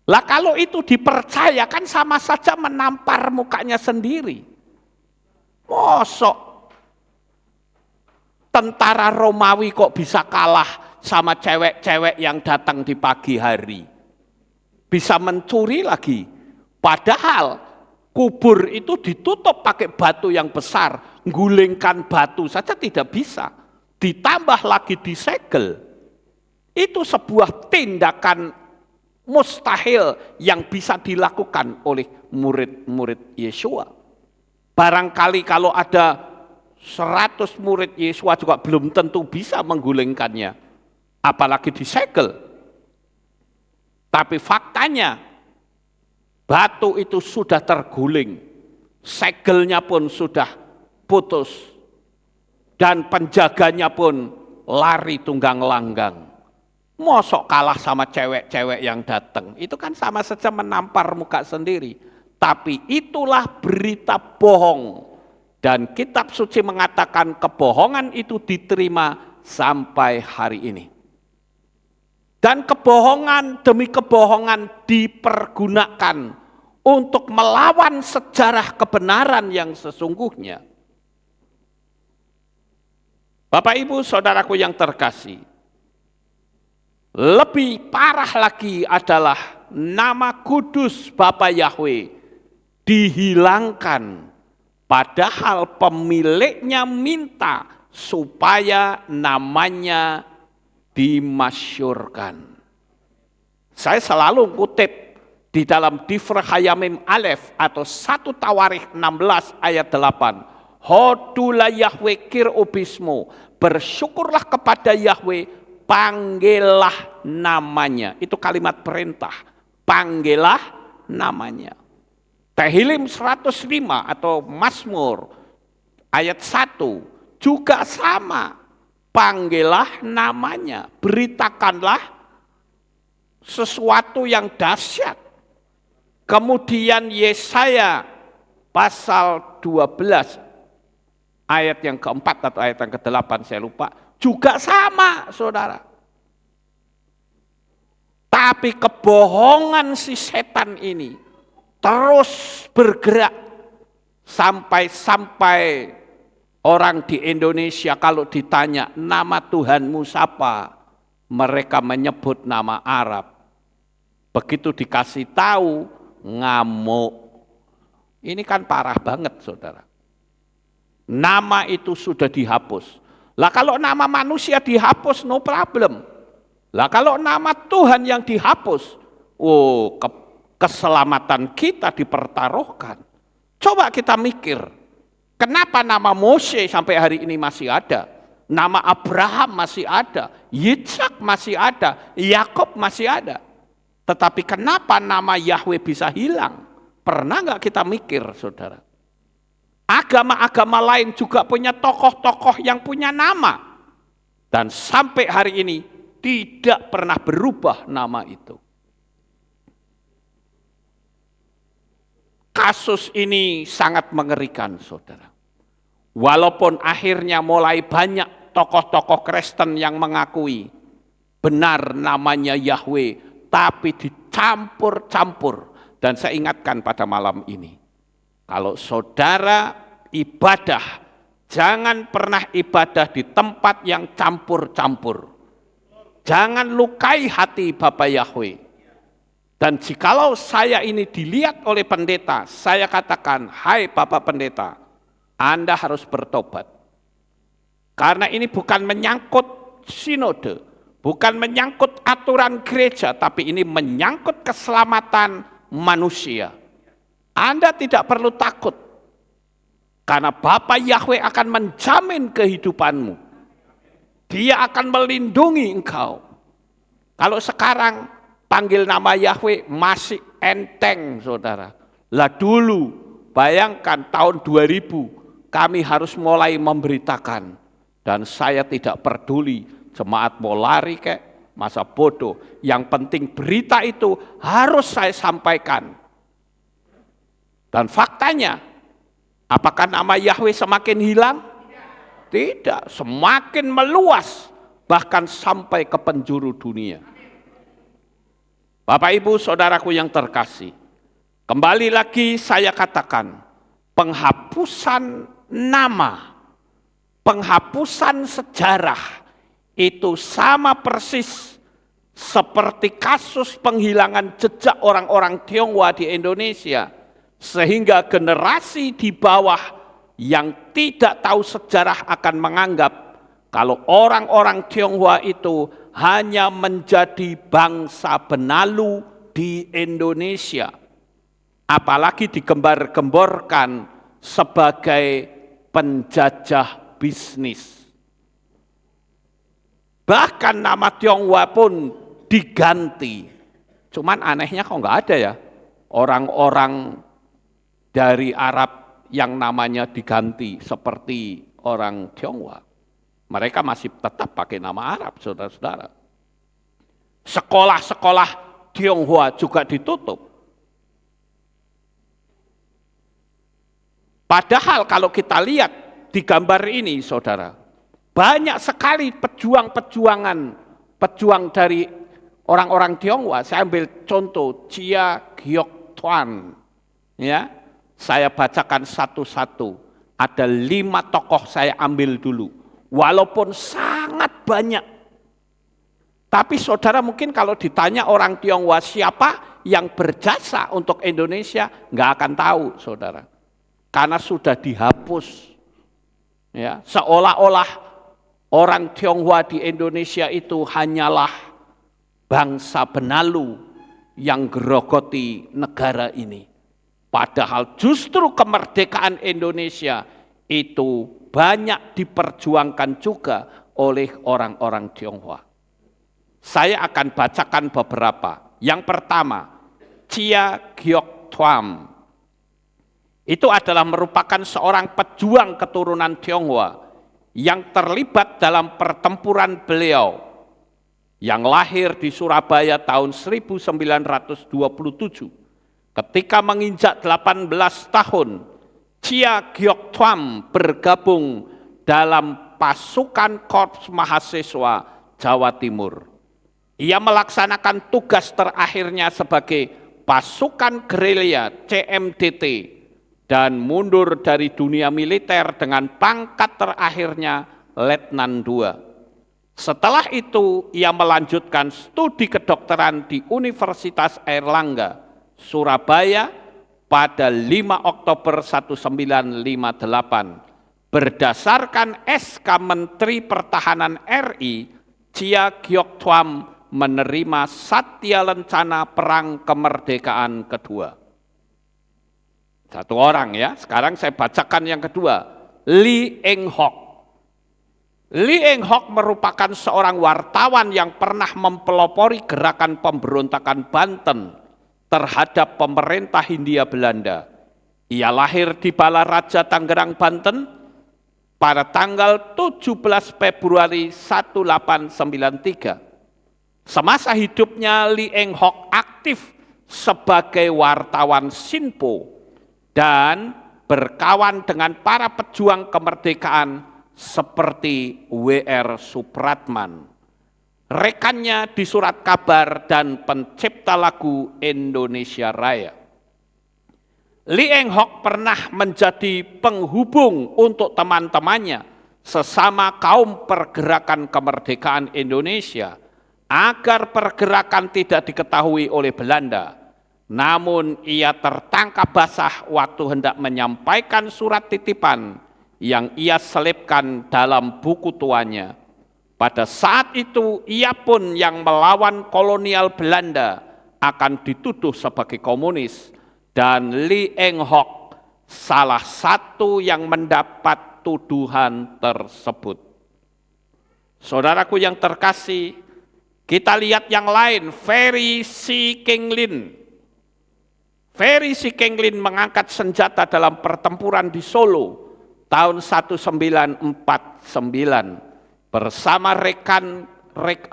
Lah kalau itu dipercaya kan sama saja menampar mukanya sendiri. Mosok tentara Romawi kok bisa kalah sama cewek-cewek yang datang di pagi hari. Bisa mencuri lagi. Padahal kubur itu ditutup pakai batu yang besar. Gulingkan batu saja tidak bisa. Ditambah lagi disegel. Itu sebuah tindakan mustahil yang bisa dilakukan oleh murid-murid Yesua. Barangkali kalau ada 100 murid Yesua juga belum tentu bisa menggulingkannya. Apalagi disegel. Tapi faktanya batu itu sudah terguling. Segelnya pun sudah putus. Dan penjaganya pun lari tunggang langgang. Mosok kalah sama cewek-cewek yang datang. Itu kan sama saja menampar muka sendiri. Tapi itulah berita bohong. Dan kitab suci mengatakan kebohongan itu diterima sampai hari ini. Dan kebohongan demi kebohongan dipergunakan untuk melawan sejarah kebenaran yang sesungguhnya. Bapak Ibu saudaraku yang terkasih, lebih parah lagi adalah nama kudus Bapa Yahweh dihilangkan, padahal pemiliknya minta supaya namanya dimasyurkan. Saya selalu kutip di dalam Difra Hayamim Alef atau 1 Tawarikh 16 ayat 8. Hodulah Yahweh kirubismu, bersyukurlah kepada Yahweh, panggillah namanya. Itu kalimat perintah. Panggillah namanya. Tehillim 105 atau Mazmur ayat 1 juga sama. Panggillah namanya. Beritakanlah sesuatu yang dahsyat. Kemudian Yesaya pasal 12 ayat yang keempat atau ayat yang ke-8 saya lupa. Juga sama, saudara. Tapi kebohongan si setan ini terus bergerak sampai orang di Indonesia kalau ditanya nama Tuhanmu siapa, mereka menyebut nama Arab. Begitu dikasih tahu, ngamuk. Ini kan parah banget, saudara. Nama itu sudah dihapus. Lah kalau nama manusia dihapus no problem. Lah kalau nama Tuhan yang dihapus, keselamatan kita dipertaruhkan. Coba kita mikir, kenapa nama Mose sampai hari ini masih ada? Nama Abraham masih ada, Yitzhak masih ada, Yakub masih ada. Tetapi kenapa nama Yahweh bisa hilang? Pernah nggak kita mikir, saudara? Agama-agama lain juga punya tokoh-tokoh yang punya nama. Dan sampai hari ini tidak pernah berubah nama itu. Kasus ini sangat mengerikan, saudara. Walaupun akhirnya mulai banyak tokoh-tokoh Kristen yang mengakui benar namanya Yahweh, tapi dicampur-campur. Dan saya ingatkan pada malam ini, kalau saudara ibadah, jangan pernah ibadah di tempat yang campur-campur. Jangan lukai hati Bapa Yahweh. Dan jikalau saya ini dilihat oleh pendeta, saya katakan, hai Bapak Pendeta, Anda harus bertobat. Karena ini bukan menyangkut sinode, bukan menyangkut aturan gereja, tapi ini menyangkut keselamatan manusia. Anda tidak perlu takut, karena Bapa Yahweh akan menjamin kehidupanmu. Dia akan melindungi engkau. Kalau sekarang panggil nama Yahweh masih enteng, saudara. Lah dulu, bayangkan tahun 2000, kami harus mulai memberitakan. Dan saya tidak peduli, jemaat mau lari kek, masa bodoh. Yang penting berita itu harus saya sampaikan. Dan faktanya, apakah nama Yahweh semakin hilang? Tidak, semakin meluas, bahkan sampai ke penjuru dunia. Bapak Ibu Saudaraku yang terkasih, kembali lagi saya katakan, penghapusan nama, penghapusan sejarah itu sama persis seperti kasus penghilangan jejak orang-orang Tionghoa di Indonesia, sehingga generasi di bawah yang tidak tahu sejarah akan menganggap kalau orang-orang Tionghoa itu hanya menjadi bangsa benalu di Indonesia, apalagi digembar-gemborkan sebagai penjajah bisnis. Bahkan nama Tionghoa pun diganti. Cuman anehnya kok nggak ada ya orang-orang dari Arab yang namanya diganti seperti orang Tionghoa. Mereka masih tetap pakai nama Arab, saudara-saudara. Sekolah-sekolah Tionghoa juga ditutup. Padahal kalau kita lihat di gambar ini, saudara, banyak sekali pejuang dari orang-orang Tionghoa. Saya ambil contoh Chia Giok Tuan. Ya, saya bacakan satu-satu. Ada 5 tokoh saya ambil dulu. Walaupun sangat banyak. Tapi saudara mungkin kalau ditanya orang Tionghoa siapa yang berjasa untuk Indonesia, nggak akan tahu saudara. Karena sudah dihapus. Ya, seolah-olah orang Tionghoa di Indonesia itu hanyalah bangsa benalu yang gerogoti negara ini. Padahal justru kemerdekaan Indonesia itu banyak diperjuangkan juga oleh orang-orang Tionghoa. Saya akan bacakan beberapa. Yang pertama, Chia Giok Tuam. Itu adalah merupakan seorang pejuang keturunan Tionghoa yang terlibat dalam pertempuran beliau yang lahir di Surabaya tahun 1927. Ketika menginjak 18 tahun, Chia Giok Tuam bergabung dalam pasukan Korps Mahasiswa Jawa Timur. Ia melaksanakan tugas terakhirnya sebagai pasukan gerilya CMDT dan mundur dari dunia militer dengan pangkat terakhirnya Letnan II. Setelah itu ia melanjutkan studi kedokteran di Universitas Airlangga, Surabaya pada 5 Oktober 1958. Berdasarkan SK Menteri Pertahanan RI, Chia Giok Tuam menerima Satya Lencana Perang Kemerdekaan kedua. Satu orang ya, sekarang saya bacakan yang kedua, Lee Eng Hock. Lee Eng Hock merupakan seorang wartawan yang pernah mempelopori gerakan pemberontakan Banten terhadap pemerintah Hindia Belanda. Ia lahir di Balaraja, Tangerang, Banten pada tanggal 17 Februari 1893. Semasa hidupnya Lee Eng Hock aktif sebagai wartawan Sinpo dan berkawan dengan para pejuang kemerdekaan seperti W.R. Supratman. Rekannya di Surat Kabar dan pencipta lagu Indonesia Raya. Lee Eng Hock pernah menjadi penghubung untuk teman-temannya sesama kaum pergerakan kemerdekaan Indonesia agar pergerakan tidak diketahui oleh Belanda. Namun ia tertangkap basah waktu hendak menyampaikan surat titipan yang ia selipkan dalam buku tuanya. Pada saat itu ia pun yang melawan kolonial Belanda akan dituduh sebagai komunis dan Lee Eng Hock salah satu yang mendapat tuduhan tersebut. Saudaraku yang terkasih, Kita lihat yang lain, Ferry Si Kinglin. Ferry Si Kinglin mengangkat senjata dalam pertempuran di Solo tahun 1949 bersama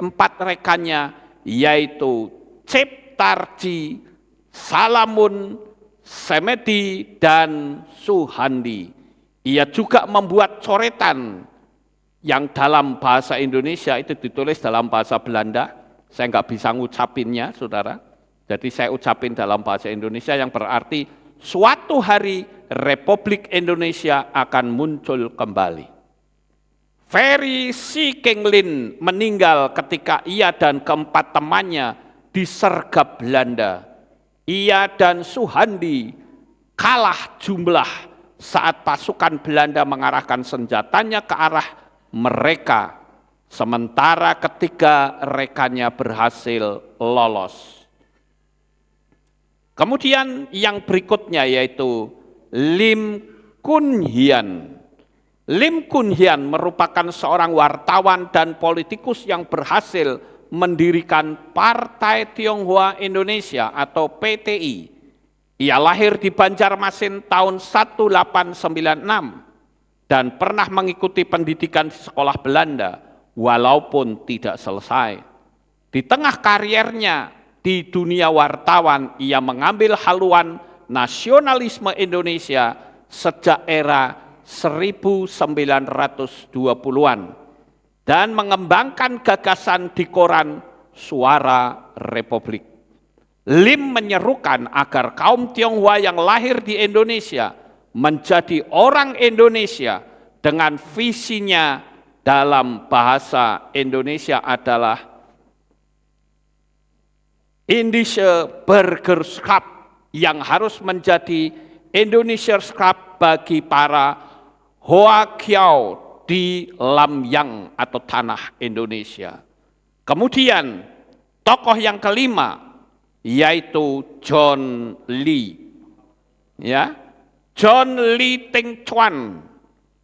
empat rekannya, yaitu Ciptarji, Salamun, Semedi, dan Suhandi. Ia juga membuat coretan yang dalam bahasa Indonesia itu ditulis dalam bahasa Belanda. Saya nggak bisa ngucapinnya, saudara. Jadi saya ucapin dalam bahasa Indonesia yang berarti suatu hari Republik Indonesia akan muncul kembali. Ferry Si Kinglin meninggal ketika ia dan keempat temannya disergap Belanda. Ia dan Suhandi kalah jumlah saat pasukan Belanda mengarahkan senjatanya ke arah mereka, sementara ketiga rekannya berhasil lolos. Kemudian yang berikutnya yaitu Lim Kun Hian. Lim Kun Hian merupakan seorang wartawan dan politikus yang berhasil mendirikan Partai Tionghoa Indonesia atau PTI. Ia lahir di Banjarmasin tahun 1896 dan pernah mengikuti pendidikan di sekolah Belanda walaupun tidak selesai. Di tengah kariernya di dunia wartawan, ia mengambil haluan nasionalisme Indonesia sejak era 1920-an dan mengembangkan gagasan di koran Suara Republik. Lim menyerukan agar kaum Tionghoa yang lahir di Indonesia menjadi orang Indonesia dengan visinya dalam bahasa Indonesia adalah Indische Burgerschap yang harus menjadi Indonesiaschap bagi para Hoa Kiao di Lamyang atau tanah Indonesia. Kemudian tokoh yang kelima yaitu John Lee. Ya, John Lee Ting Chuan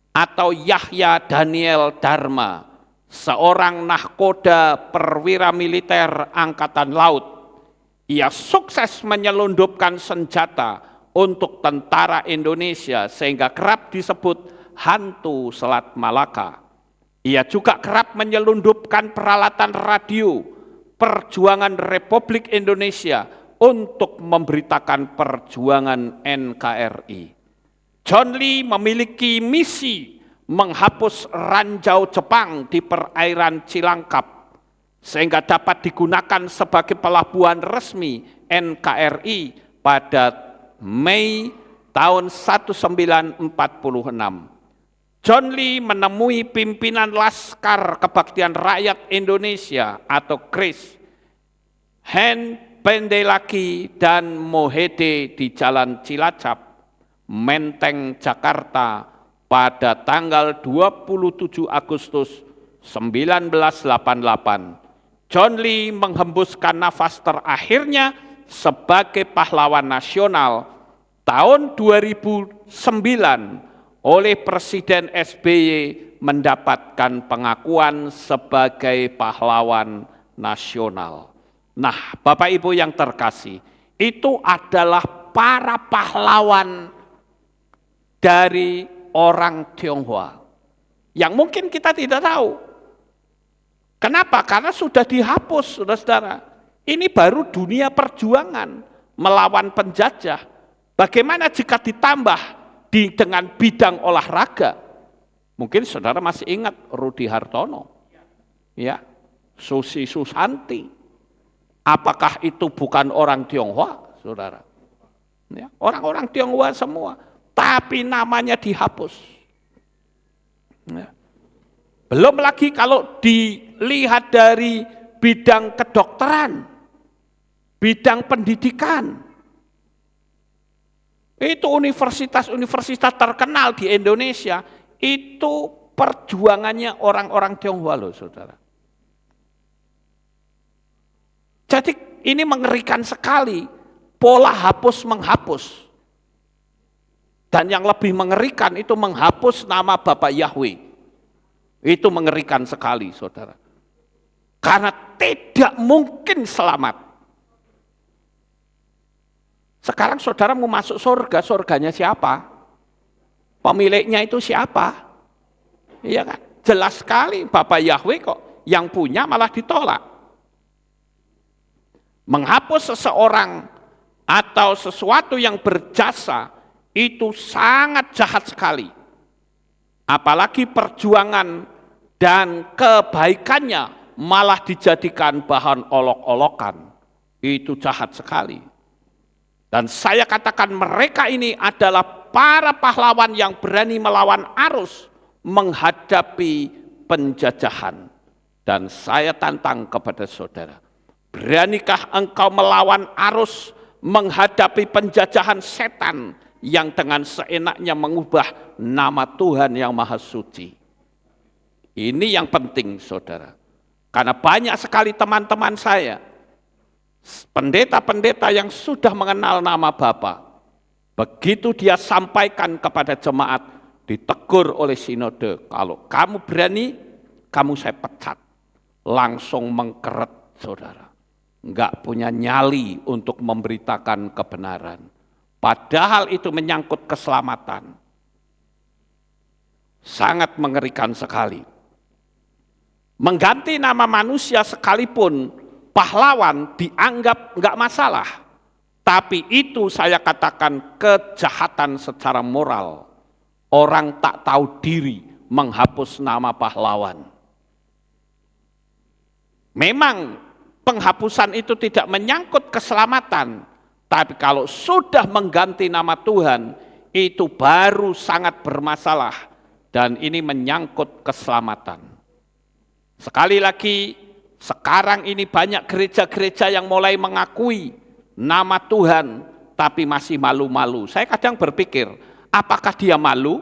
atau Yahya Daniel Dharma, seorang nahkoda perwira militer angkatan laut. Ia sukses menyelundupkan senjata untuk tentara Indonesia sehingga kerap disebut hantu Selat Malaka. Ia juga kerap menyelundupkan peralatan radio perjuangan Republik Indonesia untuk memberitakan perjuangan NKRI. John Lee memiliki misi menghapus ranjau Jepang di perairan Cilangkap sehingga dapat digunakan sebagai pelabuhan resmi NKRI pada Mei tahun 1946. John Lee menemui pimpinan Laskar Kebaktian Rakyat Indonesia atau KRIS, Hen Pendelaki dan Mohede di Jalan Cilacap, Menteng, Jakarta pada tanggal 27 Agustus 1988. John Lee menghembuskan nafas terakhirnya sebagai pahlawan nasional tahun 2009 oleh Presiden SBY mendapatkan pengakuan sebagai pahlawan nasional. Nah, Bapak Ibu yang terkasih, itu adalah para pahlawan dari orang Tionghoa yang mungkin kita tidak tahu. Kenapa? Karena sudah dihapus, saudara-saudara. Ini baru dunia perjuangan melawan penjajah. Bagaimana jika ditambah dengan bidang olahraga? Mungkin saudara masih ingat Rudi Hartono, ya, Susi Susanti. Apakah itu bukan orang Tionghoa, saudara? Ya, orang-orang Tionghoa semua, tapi namanya dihapus. Ya. Belum lagi kalau dilihat dari bidang kedokteran, bidang pendidikan. Itu universitas-universitas terkenal di Indonesia, itu perjuangannya orang-orang Tionghoa loh, saudara. Jadi ini mengerikan sekali, pola hapus-menghapus. Dan yang lebih mengerikan itu menghapus nama Bapak Yahweh. Itu mengerikan sekali, saudara. Karena tidak mungkin selamat. Sekarang saudara mau masuk surga, surganya siapa? Pemiliknya itu siapa? Iya kan? Jelas sekali Bapak Yahweh kok, yang punya malah ditolak. Menghapus seseorang atau sesuatu yang berjasa itu sangat jahat sekali. Apalagi perjuangan dan kebaikannya malah dijadikan bahan olok-olokan. Itu jahat sekali. Dan saya katakan mereka ini adalah para pahlawan yang berani melawan arus menghadapi penjajahan. Dan saya tantang kepada saudara, beranikah engkau melawan arus menghadapi penjajahan setan yang dengan seenaknya mengubah nama Tuhan yang Maha Suci? Ini yang penting saudara. Karena banyak sekali teman-teman saya, pendeta-pendeta yang sudah mengenal nama Bapa, begitu dia sampaikan kepada jemaat, ditegur oleh sinode, kalau kamu berani, kamu saya pecat. Langsung mengkeret saudara. Enggak punya nyali untuk memberitakan kebenaran. Padahal itu menyangkut keselamatan. Sangat mengerikan sekali. Mengganti nama manusia sekalipun pahlawan dianggap enggak masalah. Tapi itu saya katakan kejahatan secara moral. Orang tak tahu diri menghapus nama pahlawan. Memang penghapusan itu tidak menyangkut keselamatan. Tapi kalau sudah mengganti nama Tuhan, itu baru sangat bermasalah. Dan ini menyangkut keselamatan. Sekali lagi, sekarang ini banyak gereja-gereja yang mulai mengakui nama Tuhan, tapi masih malu-malu. Saya kadang berpikir, apakah dia malu?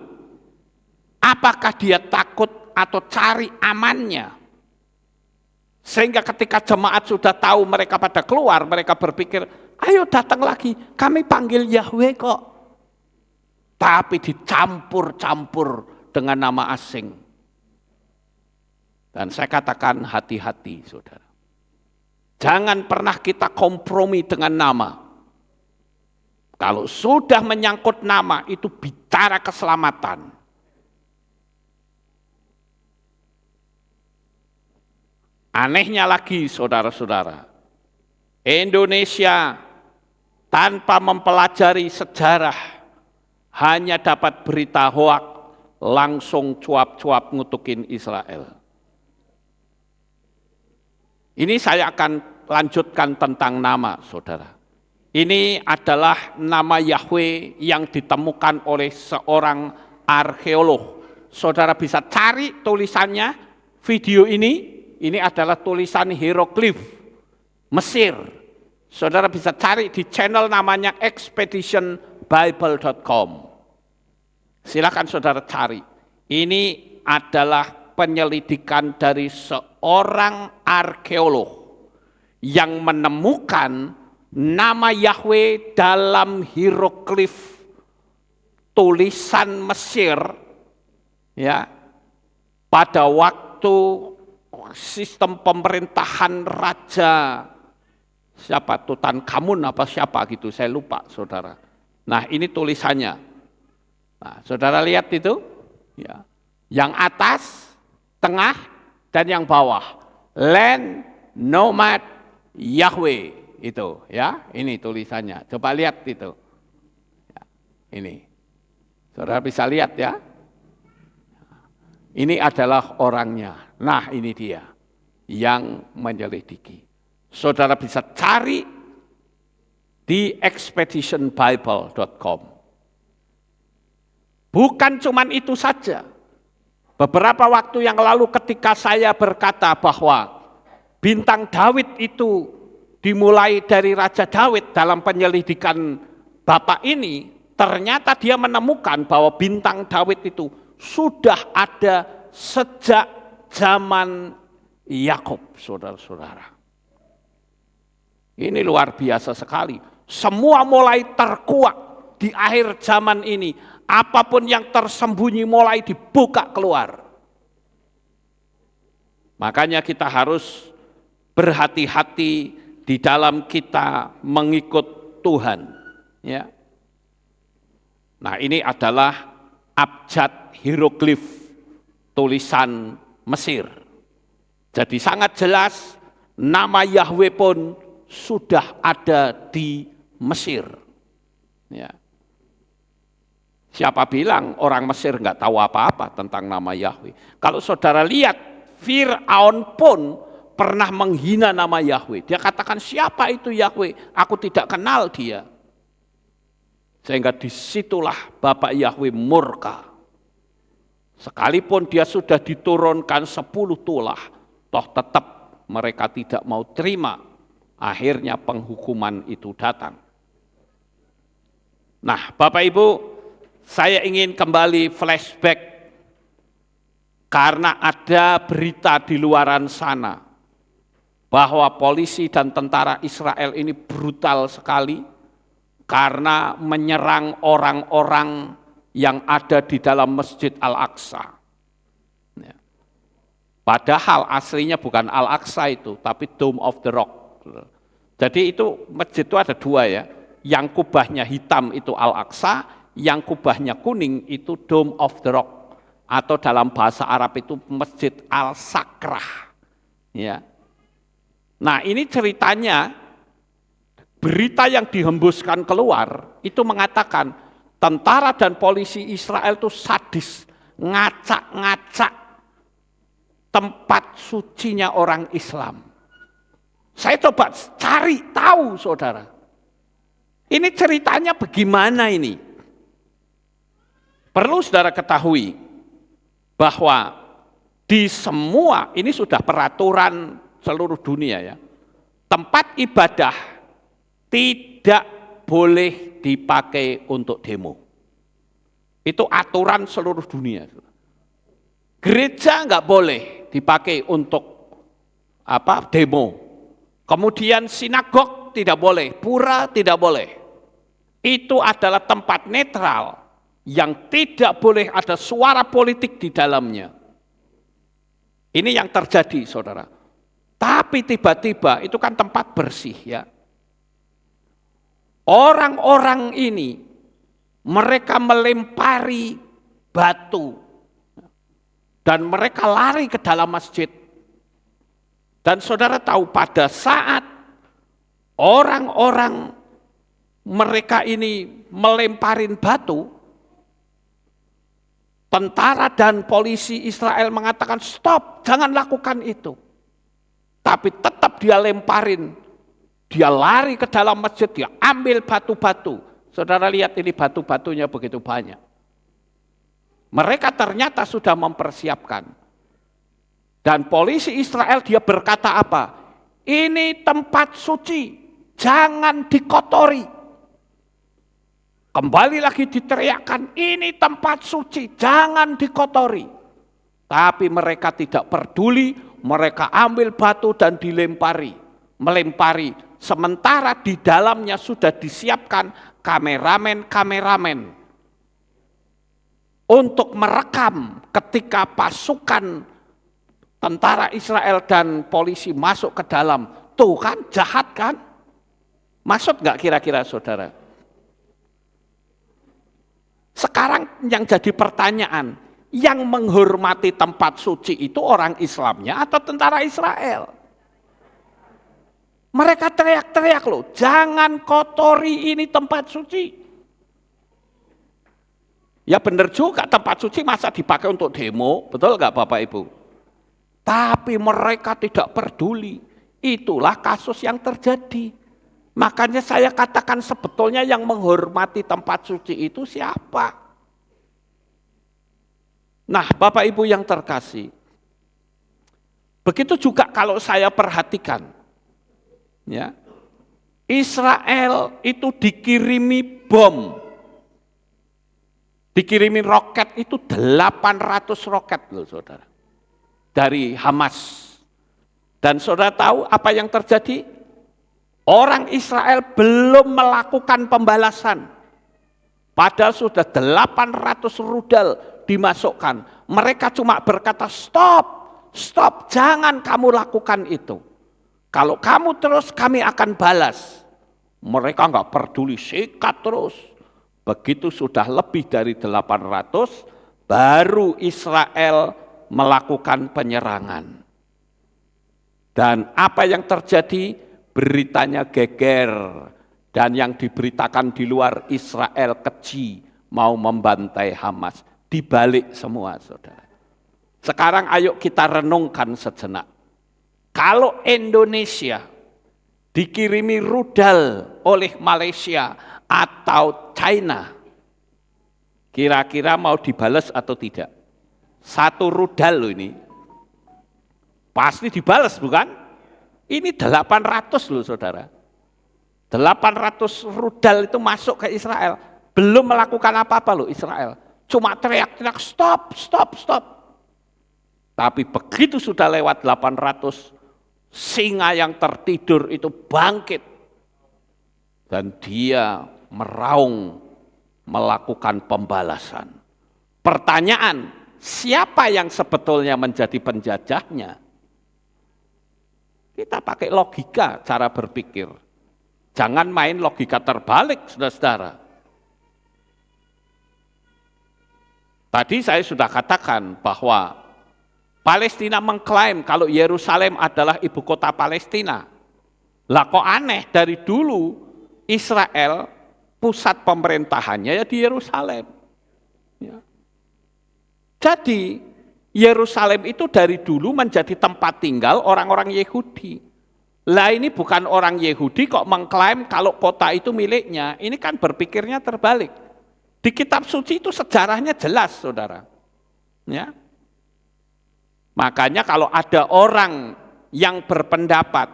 Apakah dia takut atau cari amannya? Sehingga ketika jemaat sudah tahu mereka pada keluar, mereka berpikir, ayo datang lagi, kami panggil Yahweh kok. Tapi dicampur-campur dengan nama asing. Dan saya katakan hati-hati saudara. Jangan pernah kita kompromi dengan nama. Kalau sudah menyangkut nama, itu bicara keselamatan. Anehnya lagi saudara-saudara, Indonesia tanpa mempelajari sejarah hanya dapat berita hoak, langsung cuap-cuap ngutukin Israel. Ini saya akan lanjutkan tentang nama saudara. Ini adalah nama Yahweh yang ditemukan oleh seorang arkeolog. Saudara bisa cari tulisannya, video ini. Ini adalah tulisan hieroglif Mesir. Saudara bisa cari di channel namanya expeditionbible.com. Silakan saudara cari. Ini adalah penyelidikan dari seorang arkeolog yang menemukan nama Yahweh dalam hieroglif tulisan Mesir, ya, pada waktu sistem pemerintahan raja siapa, Tutankhamun apa siapa gitu, saya lupa saudara. Nah ini tulisannya. Nah saudara lihat itu, ya, yang atas, tengah, dan yang bawah. Land Nomad Yahweh itu, ya, ini tulisannya. Coba lihat itu. Ya, ini, saudara bisa lihat ya. Ini adalah orangnya. Nah ini dia yang menyelidiki. Saudara bisa cari di expeditionbible.com. Bukan cuman itu saja. Beberapa waktu yang lalu ketika saya berkata bahwa bintang Daud itu dimulai dari Raja Daud dalam penyelidikan Bapak ini, ternyata dia menemukan bahwa bintang Daud itu sudah ada sejak zaman Yakub, saudara-saudara. Ini luar biasa sekali. Semua mulai terkuak di akhir zaman ini. Apapun yang tersembunyi mulai dibuka keluar. Makanya kita harus berhati-hati di dalam kita mengikut Tuhan. Ya. Nah, ini adalah abjad hieroglif tulisan Mesir. Jadi sangat jelas nama Yahweh pun sudah ada di Mesir. Ya. Siapa bilang orang Mesir nggak tahu apa-apa tentang nama Yahweh? Kalau saudara lihat, Fir'aun pun pernah menghina nama Yahweh. Dia katakan, siapa itu Yahweh? Aku tidak kenal dia. Sehingga disitulah Bapak Yahweh murka. Sekalipun dia sudah diturunkan 10 tulah, toh tetap mereka tidak mau terima. Akhirnya penghukuman itu datang. Nah, Bapak Ibu, saya ingin kembali flashback karena ada berita di luaran sana bahwa polisi dan tentara Israel ini brutal sekali karena menyerang orang-orang yang ada di dalam Masjid Al-Aqsa. Ya. Padahal aslinya bukan Al-Aqsa itu, tapi Dome of the Rock. Jadi itu masjid itu ada 2 ya, yang kubahnya hitam itu Al-Aqsa, yang kubahnya kuning itu Dome of the Rock, atau dalam bahasa Arab itu Masjid Al-Sakrah. Ya. Nah, ini ceritanya, berita yang dihembuskan keluar itu mengatakan tentara dan polisi Israel itu sadis, ngacak-ngacak tempat sucinya orang Islam. Saya coba cari tahu, saudara. Ini ceritanya bagaimana ini? Perlu saudara ketahui bahwa di semua, ini sudah peraturan seluruh dunia ya, tempat ibadah tidak boleh dipakai untuk demo. Itu aturan seluruh dunia. Gereja nggak boleh dipakai untuk demo. Kemudian sinagog tidak boleh, pura tidak boleh. Itu adalah tempat netral yang tidak boleh ada suara politik di dalamnya. Ini yang terjadi, saudara. Tapi tiba-tiba itu kan tempat bersih ya. Orang-orang ini mereka melempari batu dan mereka lari ke dalam masjid. Dan saudara tahu pada saat orang-orang mereka ini melemparin batu, tentara dan polisi Israel mengatakan stop, jangan lakukan itu. Tapi tetap dia lemparin, dia lari ke dalam masjid, dia ambil batu-batu. Saudara lihat ini batu-batunya begitu banyak. Mereka ternyata sudah mempersiapkan. Dan polisi Israel dia berkata apa? Ini tempat suci, jangan dikotori. Kembali lagi diteriakkan, ini tempat suci, jangan dikotori. Tapi mereka tidak peduli, mereka ambil batu dan dilempari. Melempari, sementara di dalamnya sudah disiapkan kameramen-kameramen untuk merekam ketika pasukan tentara Israel dan polisi masuk ke dalam. Tuh kan, jahat kan? Maksud nggak kira-kira saudara? Sekarang yang jadi pertanyaan, yang menghormati tempat suci itu orang Islamnya atau tentara Israel? Mereka teriak-teriak loh, jangan kotori ini tempat suci. Ya benar juga, tempat suci masa dipakai untuk demo, betul nggak Bapak Ibu? Tapi mereka tidak peduli. Itulah kasus yang terjadi. Makanya saya katakan sebetulnya yang menghormati tempat suci itu siapa? Nah, Bapak Ibu yang terkasih, begitu juga kalau saya perhatikan, ya, Israel itu dikirimi bom, dikirimi roket itu 800 roket loh saudara. Dari Hamas. Dan saudara tahu apa yang terjadi? Orang Israel belum melakukan pembalasan. Padahal sudah 800 rudal dimasukkan. Mereka cuma berkata stop, stop, jangan kamu lakukan itu. Kalau kamu terus, kami akan balas. Mereka nggak peduli, sikat terus. Begitu sudah lebih dari 800, baru Israel melakukan penyerangan. Dan apa yang terjadi? Beritanya geger. Dan yang diberitakan di luar, Israel keji mau membantai Hamas. Dibalik semua, saudara. Sekarang ayo kita renungkan sejenak. Kalau Indonesia dikirimi rudal oleh Malaysia atau China, kira-kira mau dibalas atau tidak? Satu rudal loh ini. Pasti dibalas bukan? Ini 800 loh saudara. 800 rudal itu masuk ke Israel. Belum melakukan apa-apa loh Israel. Cuma teriak-teriak stop, stop, stop. Tapi begitu sudah lewat 800, singa yang tertidur itu bangkit. Dan dia meraung melakukan pembalasan. Pertanyaan, siapa yang sebetulnya menjadi penjajahnya? Kita pakai logika cara berpikir. Jangan main logika terbalik, saudara-saudara. Tadi saya sudah katakan bahwa Palestina mengklaim kalau Yerusalem adalah ibu kota Palestina. Lah kok aneh, dari dulu Israel pusat pemerintahannya ya di Yerusalem. Ya. Jadi Yerusalem itu dari dulu menjadi tempat tinggal orang-orang Yahudi. Lah ini bukan orang Yahudi kok mengklaim kalau kota itu miliknya. Ini kan berpikirnya terbalik. Di kitab suci itu sejarahnya jelas, saudara. Ya. Makanya kalau ada orang yang berpendapat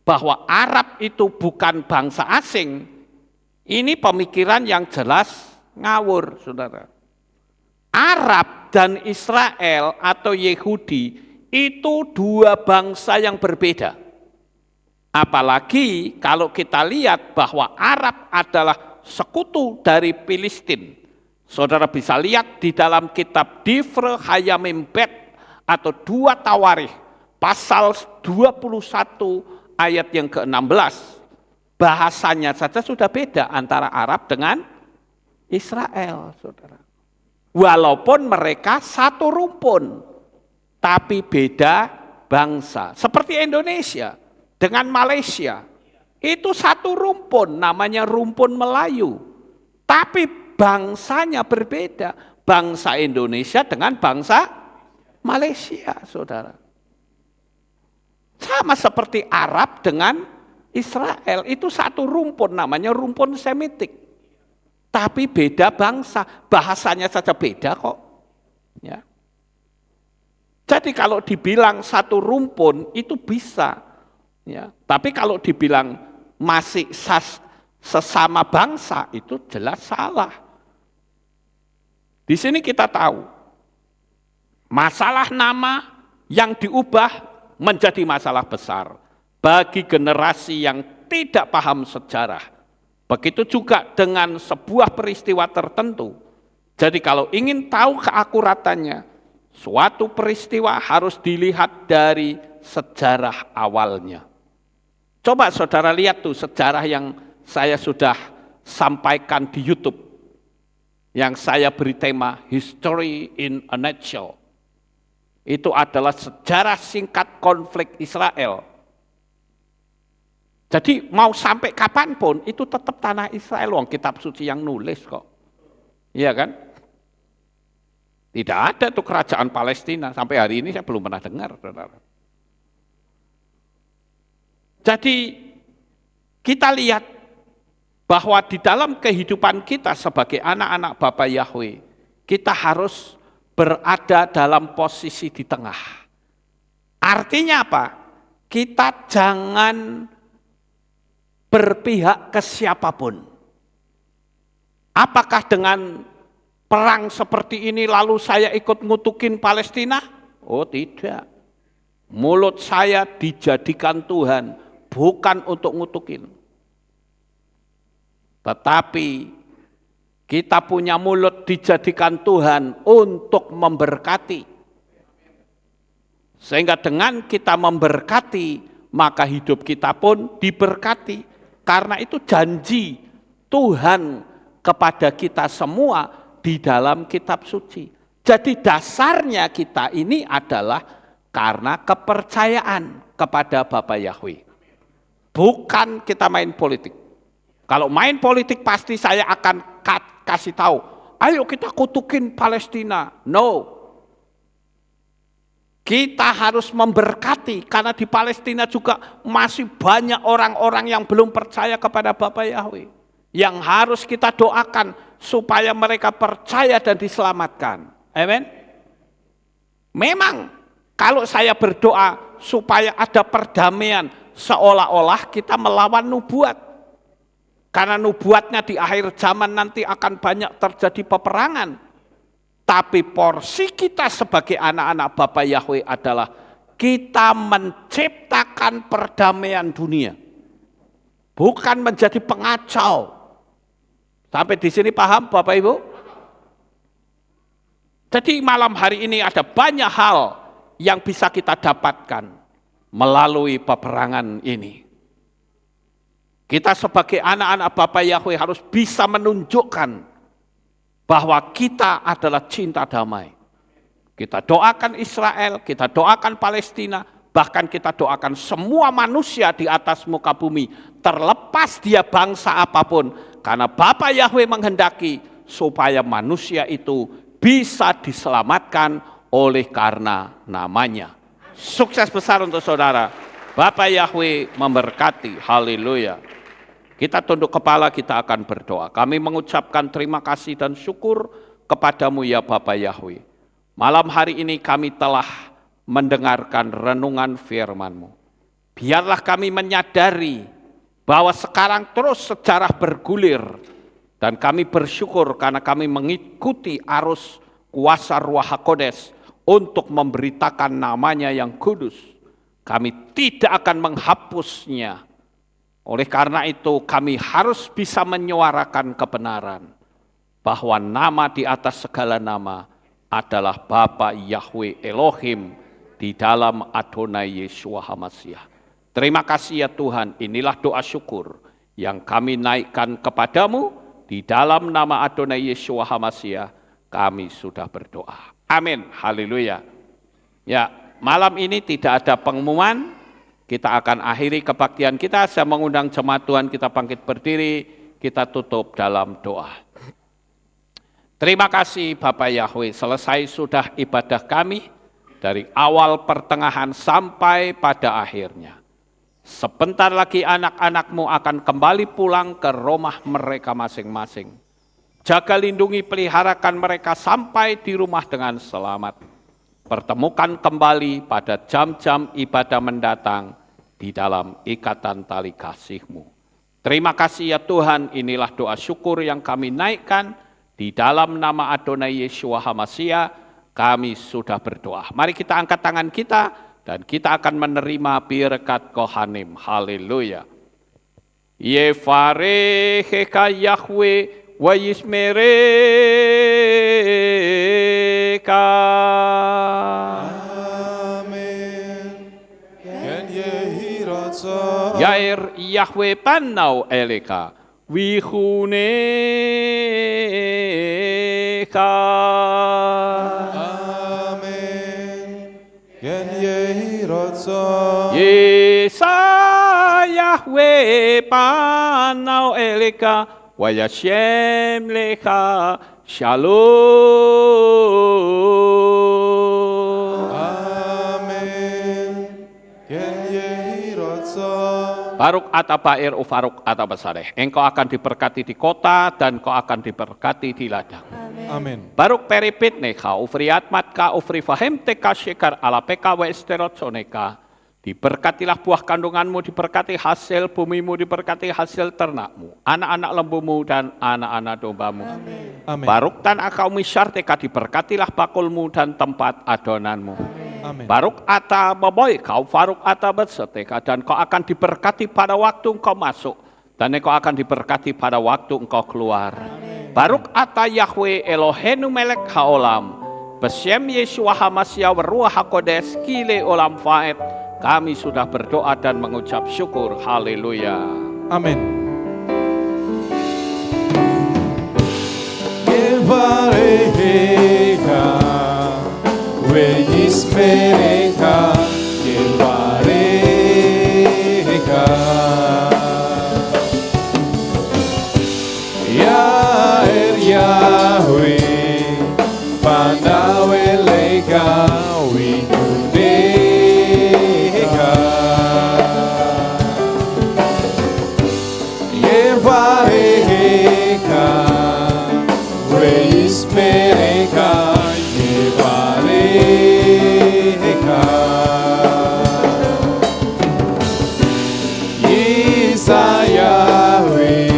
bahwa Arab itu bukan bangsa asing, ini pemikiran yang jelas ngawur, saudara. Arab dan Israel atau Yahudi itu dua bangsa yang berbeda. Apalagi kalau kita lihat bahwa Arab adalah sekutu dari Filistin. Saudara bisa lihat di dalam kitab Difre Hayamim Bet atau 2 Tawarikh pasal 21 ayat yang ke-16. Bahasanya saja sudah beda antara Arab dengan Israel, saudara. Walaupun mereka satu rumpun, tapi beda bangsa. Seperti Indonesia dengan Malaysia. Itu satu rumpun, namanya rumpun Melayu. Tapi bangsanya berbeda. Bangsa Indonesia dengan bangsa Malaysia, saudara. Sama seperti Arab dengan Israel. Itu satu rumpun, namanya rumpun Semitik. Tapi beda bangsa, bahasanya saja beda kok. Ya. Jadi kalau dibilang satu rumpun, itu bisa. Ya. Tapi kalau dibilang masih sesama bangsa, itu jelas salah. Di sini kita tahu, masalah nama yang diubah menjadi masalah besar bagi generasi yang tidak paham sejarah. Begitu juga dengan sebuah peristiwa tertentu. Jadi kalau ingin tahu keakuratannya, suatu peristiwa harus dilihat dari sejarah awalnya. Coba saudara lihat tuh sejarah yang saya sudah sampaikan di YouTube. Yang saya beri tema History in a Nutshell. Itu adalah sejarah singkat konflik Israel. Jadi mau sampai kapanpun itu tetap tanah Israel. Wong kitab suci yang nulis kok. Iya kan? Tidak ada tuh kerajaan Palestina. Sampai hari ini saya belum pernah dengar, saudara. Jadi kita lihat bahwa di dalam kehidupan kita sebagai anak-anak Bapa Yahweh, kita harus berada dalam posisi di tengah. Artinya apa? Kita jangan berpihak ke siapapun. Apakah dengan perang seperti ini lalu saya ikut ngutukin Palestina? Oh tidak. Mulut saya dijadikan Tuhan. Bukan untuk ngutukin. Tetapi kita punya mulut dijadikan Tuhan untuk memberkati. Sehingga dengan kita memberkati, maka hidup kita pun diberkati. Karena itu janji Tuhan kepada kita semua di dalam kitab suci. Jadi dasarnya kita ini adalah karena kepercayaan kepada Bapa Yahweh. Bukan kita main politik. Kalau main politik pasti saya akan kasih tahu, ayo kita kutukin Palestina. No. Kita harus memberkati karena di Palestina juga masih banyak orang-orang yang belum percaya kepada Bapa Yahweh. Yang harus kita doakan supaya mereka percaya dan diselamatkan. Amin. Memang kalau saya berdoa supaya ada perdamaian, seolah-olah kita melawan nubuat. Karena nubuatnya di akhir zaman nanti akan banyak terjadi peperangan. Tapi porsi kita sebagai anak-anak Bapa Yahweh adalah kita menciptakan perdamaian dunia. Bukan menjadi pengacau. Sampai di sini paham Bapak Ibu? Jadi malam hari ini ada banyak hal yang bisa kita dapatkan melalui peperangan ini. Kita sebagai anak-anak Bapa Yahweh harus bisa menunjukkan bahwa kita adalah cinta damai. Kita doakan Israel, kita doakan Palestina, bahkan kita doakan semua manusia di atas muka bumi, terlepas dia bangsa apapun, karena Bapa Yahweh menghendaki supaya manusia itu bisa diselamatkan oleh karena namanya. Sukses besar untuk saudara. Bapa Yahweh memberkati. Haleluya. Kita tunduk kepala, kita akan berdoa. Kami mengucapkan terima kasih dan syukur kepadamu ya Bapa Yahweh. Malam hari ini kami telah mendengarkan renungan firman-Mu. Biarlah kami menyadari bahwa sekarang terus sejarah bergulir. Dan kami bersyukur karena kami mengikuti arus kuasa Ruach HaKodes untuk memberitakan namanya yang kudus. Kami tidak akan menghapusnya. Oleh karena itu kami harus bisa menyuarakan kebenaran bahwa nama di atas segala nama adalah Bapa Yahweh Elohim di dalam Adonai Yeshua HaMashiach. Terima kasih ya Tuhan, inilah doa syukur yang kami naikkan kepadamu di dalam nama Adonai Yeshua HaMashiach. Kami sudah berdoa. Amin. Haleluya. Ya, malam ini tidak ada pengumuman. Kita akan akhiri kebaktian kita. Saya mengundang jemaat Tuhan kita bangkit berdiri. Kita tutup dalam doa. Terima kasih Bapak Yahweh. Selesai sudah ibadah kami. Dari awal pertengahan sampai pada akhirnya. Sebentar lagi anak-anakmu akan kembali pulang ke rumah mereka masing-masing. Jaga lindungi peliharakan mereka sampai di rumah dengan selamat. Pertemukan kembali pada jam-jam ibadah mendatang di dalam ikatan tali kasih-Mu. Terima kasih ya Tuhan, inilah doa syukur yang kami naikkan di dalam nama Adonai Yeshua HaMashiach. Kami sudah berdoa. Mari kita angkat tangan kita dan kita akan menerima berkat Kohanim. Haleluya. Yevarecheka Yahweh wa yismereka. Yair Yahweh panau eleka wihuneka. Amen. Gen yehi rotso. Yesa Yahweh panau eleka wayashem leka shalom. Amen. Gen yehi rotso. Baruk atabair ufaruk atabasareh. Engkau akan diberkati di kota dan engkau akan diberkati di ladang. Amin. Baruk peripit neka ufriat matka ufri fahem teka syekar ala peka wa esterot soneka. Diberkatilah buah kandunganmu, diberkati hasil bumimu, diberkati hasil ternakmu, anak-anak lembumu dan anak-anak dombamu. Amin. Baruk tan akau misyarteka, diberkatilah bakulmu dan tempat adonanmu. Amin. Baruk ata baboy kau faruk ata berseteka, dan kau akan diberkati pada waktu engkau masuk, dan engkau akan diberkati pada waktu engkau keluar. Amin. Baruk ata Yahweh Elohenu melek haolam, besiem Yeshua HaMashiach Ruach HaKodes kile olam faet, Kami sudah berdoa dan mengucap syukur. Haleluya. Amin. Yevareka, wejis mereka, Yevareka. Ya Yahweh, pandaweleka, wikudeka. Yevareka, wejis mereka, Yevareka. Yesayahweh,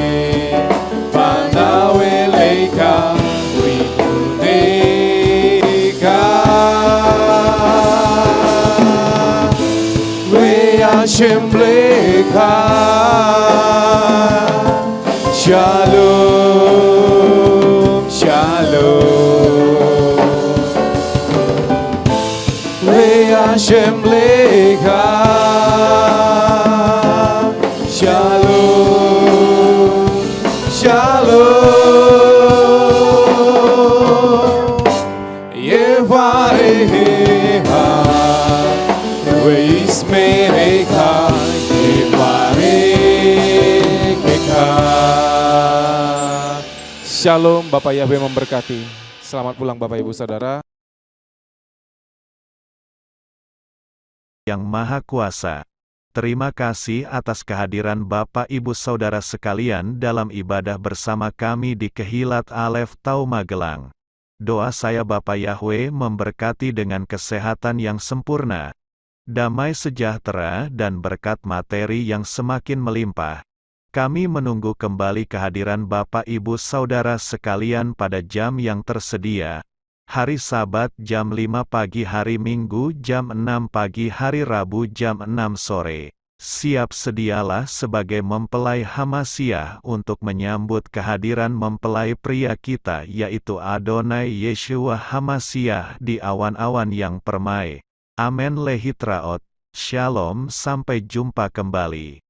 pandaweleka, wikudeka. We Hashem leka, Shalom, Shalom. We Hashem leka, Shalom, Shalom. Yevareha, Weis mereka, Yevareka. Shalom, Bapak Yahweh memberkati. Selamat pulang Bapak Ibu Saudara. Yang Maha Kuasa. Terima kasih atas kehadiran Bapak Ibu Saudara sekalian dalam ibadah bersama kami di Kehilat Alef Tau Magelang. Doa saya Bapak Yahweh memberkati dengan kesehatan yang sempurna, damai sejahtera dan berkat materi yang semakin melimpah. Kami menunggu kembali kehadiran Bapak Ibu Saudara sekalian pada jam yang tersedia. Hari Sabat jam 5 pagi, hari Minggu jam 6 pagi, hari Rabu jam 6 sore. Siap sedialah sebagai mempelai Hamasiah untuk menyambut kehadiran mempelai pria kita yaitu Adonai Yeshua Hamasiah di awan-awan yang permai. Amen lehitraot. Shalom, sampai jumpa kembali.